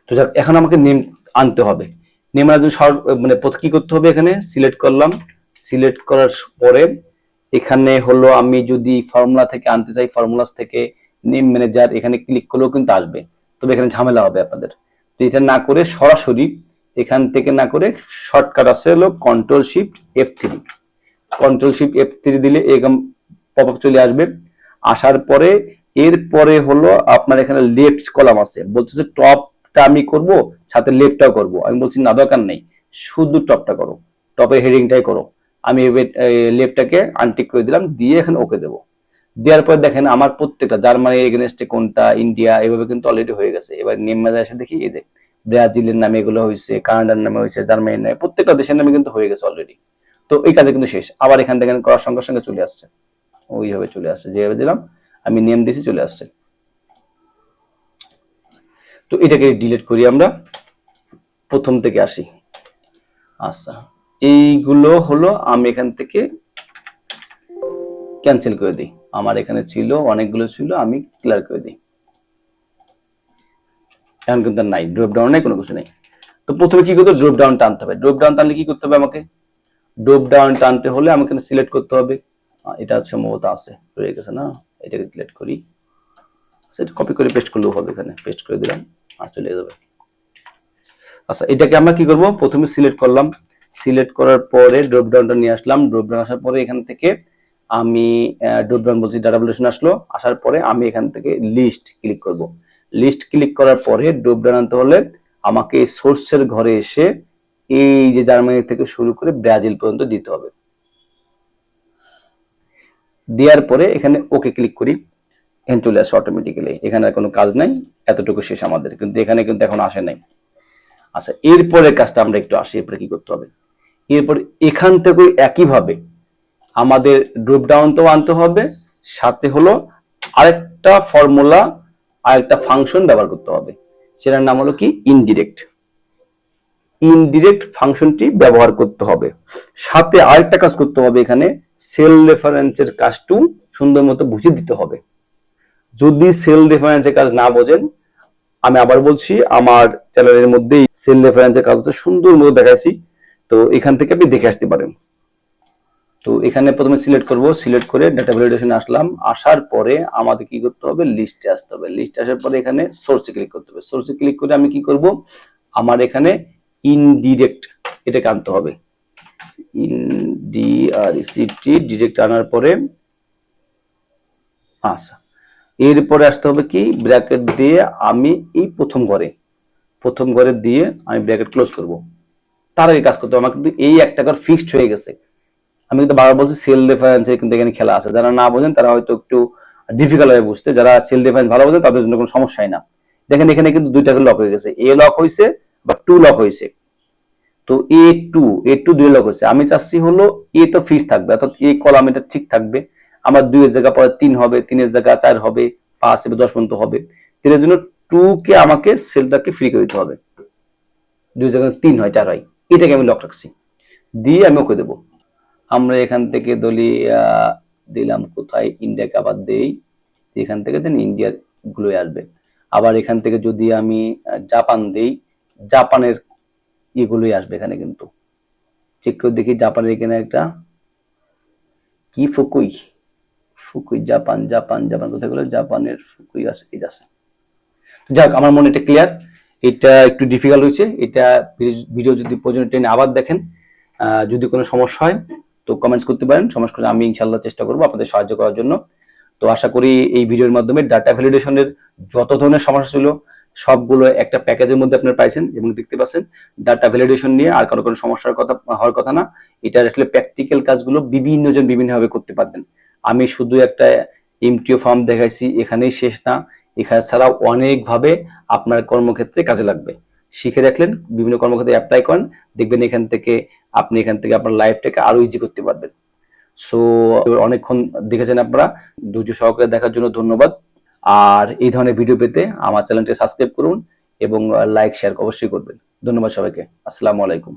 তো যাক, এখন আমাকে নেম আনতে হবে। নেম আনার জন্য মানে কি করতে হবে, এখানে সিলেক্ট করলাম, সিলেক্ট করার পরে এখানে হলো আমি যদি ফর্মুলা থেকে আনতে চাই, ফর্মুলাস থেকে নেম ম্যানেজার এখানে ক্লিক করলেও কিন্তু আসবে, তবে এখানে ঝামেলা হবে আপনাদের। তো এটা না করে সরাসরি এখান থেকে না করে শর্টকাট আছে হলো control shift F3, control shift F3 দিলে এরকম পপআপ চলে আসবে। আসার পরে এরপরে হলো আপনার এখানে লেফট কলাম আছে, বলতেছে টপটা আমি করব সাথে লেফটটাও করব, আমি বলছি না দরকার নেই, শুধু টপটা করো, টপের হেডিংটাই করো। আমি লেফটটাকে আনটিক করে দিলাম, দিয়ে এখানে ওকে দেবো। দেওয়ার পর দেখেন আমার প্রত্যেকটা জার্মানি এগেনস্টে কোনটা, ইন্ডিয়া, এভাবে কিন্তু অলরেডি হয়ে গেছে। এবার নেম ম্যানেজার এসে দেখি এই যে ব্রাজিলের নামে এগুলো হয়েছে, কানাডার নামে হয়েছে, জার্মানির নামে, প্রত্যেকটা দেশের নামে কিন্তু হয়ে গেছে অলরেডি। তো এই কাজে কিন্তু শেষ। আবার এখান থেকে করার সঙ্গে সঙ্গে চলে আসছে, ওইভাবে চলে আসছে, যেভাবে দিলাম আমি নেম দিয়েছি চলে আসছে। তো এটাকে ডিলিট করি, আমরা প্রথম থেকে আসি। আচ্ছা, এইগুলো হলো আমি এখান থেকে ক্যান্সেল করে দিই, আমার এখানে ছিল অনেকগুলো ছিল, আমি ক্লিয়ার করে দিই। এখন কিন্তু নাই, ড্রপ ডাউন নাই, কোনো কিছু নেই। তো প্রথমে কি করতে হবে, ড্রপ ডাউন টানতে হবে। ড্রপ ডাউন টানলে কি করতে হবে, আমাকে ড্রপ ডাউন টানতে হলে আমাকে সিলেক্ট করতে হবে, এটা সম্ভবত আছে রয়ে গেছে না, এটাকে সিলেক্ট করি, সেটা কপি করে পেস্ট করলেও হবে, এখানে পেস্ট করে দিলাম আর চলে যাবে। আচ্ছা, এটাকে আমরা কি করব, প্রথমে সিলেক্ট করলাম, সিলেক্ট করার পরে ড্রপ ডাউনটা নিয়ে আসলাম, ড্রপ ডাউন আসার পরে এখান থেকে আমি ড্রপ ডাউন বলছি ডাটা ভ্যালিডেশন আসলো, আসার পরে আমি এখান থেকে লিস্ট ক্লিক করব। লিস্ট ক্লিক করার পরে ড্রপ ডাউন আনতে হলে আমাকে এই সোর্সের ঘরে এসে এই যে জার্মানি থেকে শুরু করে ব্রাজিল পর্যন্ত দিতে হবে। দেওয়ার পরে এখানে ওকে ক্লিক করি, এখানে চলে আসে অটোমেটিক্যালি, এখানে আর কোনো কাজ নাই, এতটুকু শেষ আমাদের, কিন্তু এখানে কিন্তু এখন আসে নাই। আচ্ছা, এরপরে কাজটা আমরা একটু আসি, এরপরে কি করতে হবে, এরপর এখান থেকে একইভাবে আমাদের ড্রপ ডাউন তো আনতে হবে, সাথে হলো আরেকটা ফর্মুলা, আরেকটা ফাংশন ব্যবহার করতে হবে, সেটার নাম হলো কি ইনডিরেক্ট। ইনডিরেক্ট ফাংশনটি ব্যবহার করতে হবে, সাথে আরেকটা কাজ করতে হবে, এখানে সেল রেফারেন্সের কাজটু সুন্দর মতো বুঝিয়ে দিতে হবে। যদি সেল রেফারেন্সের কাজ না বোঝেন, আমি আবার বলছি আমার চ্যানেলের মধ্যেই সেল রেফারেন্সের কাজ হচ্ছে সুন্দর মতো দেখাইছি, তো এখান থেকে আপনি দেখে আসতে পারেন। তো এখানে প্রথমে সিলেক্ট করব, সিলেক্ট করে ডাটা ভ্যালিডেশনে আসলাম, আসার পরে আমাদের কি করতে হবে, লিস্টে আসতে হবে, লিস্টে আসার পরে এখানে সোর্সে ক্লিক করতে হবে। সোর্সে ক্লিক করে আমি কি করব, আমার এখানে ইনডিরেক্ট এটাকে আনতে হবে, ইনডিআরইসিটি ডিরেক্ট আনার পরে আচ্ছা, এরপরে আসতে হবে কি ব্র্যাকেট দিয়ে আমি এই প্রথম ঘরে দিয়ে আমি ব্র্যাকেট ক্লোজ করব। তার আগে কাজ করতে হবে, আমার কিন্তু এই একটা ঘর ফিক্সড হয়ে গেছে। আমি কিন্তু বারবার বলছি সেল রেফারেন্সে কিন্তু এখানে খেলা আছে, যারা না বোঝেন তারা হয়তো একটু ডিফিকাল্ট হবে বুঝতে, যারা সেল রেফারেন্স ভালো বোঝেন তাদের জন্য কোনো সমস্যাই না। দেখেন এখানে কিন্তু দুইটা লক হয়ে গেছে, এ লক হয়েছে বা টু লক হয়েছে। তো এ টু দুই লক হয়েছে, আমি চাচ্ছি হলো এ তো ফিক্স থাকবে, অর্থাৎ এই কলাম এটা ঠিক থাকবে, আমার 2 এর জায়গা পরে 3 হবে, 3 এর জায়গা 4 হবে, 5 হবে, 10 পর্যন্ত হবে। এর জন্য 2 কে আমাকে সেলটাকে ফ্রি করে দিতে হবে, 2 এর জায়গায় 3 হয়, 4 হয়, এটাকে আমি লক রাখছি, দিয়ে আমি ওকে দেবো। আমরা এখান থেকে দিলাম কোথায়, ইন্ডিয়াকে আবার দেই, এখান থেকে দেন ইন্ডিয়া গুলো আসবে। আবার এখান থেকে যদি আমি জাপান দেই, জাপানের এগুলোই আসবে এখানে, কিন্তু চেক করে দেখি জাপানের এখানে একটা কি Fukui, Fukui Japan, Japan Japan কোথায় গেলো, জাপানের ফুকুই আছে, এই যে আছে। যাক, আমার মনে এটা ক্লিয়ার। এটা একটু ডিফিকাল্ট হয়েছে, এটা ভিডিও যদি প্রয়োজন টেনে আবার দেখেন। যদি কোনো সমস্যা হয় তো কমেন্টস করতে পারেন, সমস্যা করে আমি ইনশাল্লাহ চেষ্টা করবো আপনাদের সাহায্য করার জন্য। তো আশা করি এই ভিডিওর মাধ্যমে ডাটা ভ্যালিডেশনের যত ধরনের সমস্যা ছিল সবগুলো একটা প্যাকেজের মধ্যে আপনারা পাইছেন এবং দেখতে পাচ্ছেন। ডাটা ভ্যালিডেশন নিয়ে আর কারো কোনো সমস্যার কথা হওয়ার কথা না। এটা আসলে প্র্যাকটিক্যাল কাজগুলো বিভিন্ন জন বিভিন্নভাবে করতে পারবেন। আমি শুধু একটা এমটিও ফর্ম দেখাইছি, এখানেই শেষ না। এখানে ছাড়াও অনেকভাবে আপনার কর্মক্ষেত্রে কাজে লাগবে। শিখে রাখলেন, বিভিন্ন কর্মক্ষেত্রে অ্যাপ্লাই করেন, দেখবেন এখান থেকে আপনার লাইফটাকে আরো ইজি করতে পারবেন। সো অনেকক্ষণ দেখেছেন আপনারা, ধৈর্য সহকারে দেখার জন্য ধন্যবাদ। আর এই ধরনের ভিডিও পেতে আমার চ্যানেলটি সাবস্ক্রাইব করুন এবং লাইক শেয়ার অবশ্যই করবেন। ধন্যবাদ সবাইকে। আসসালামু আলাইকুম।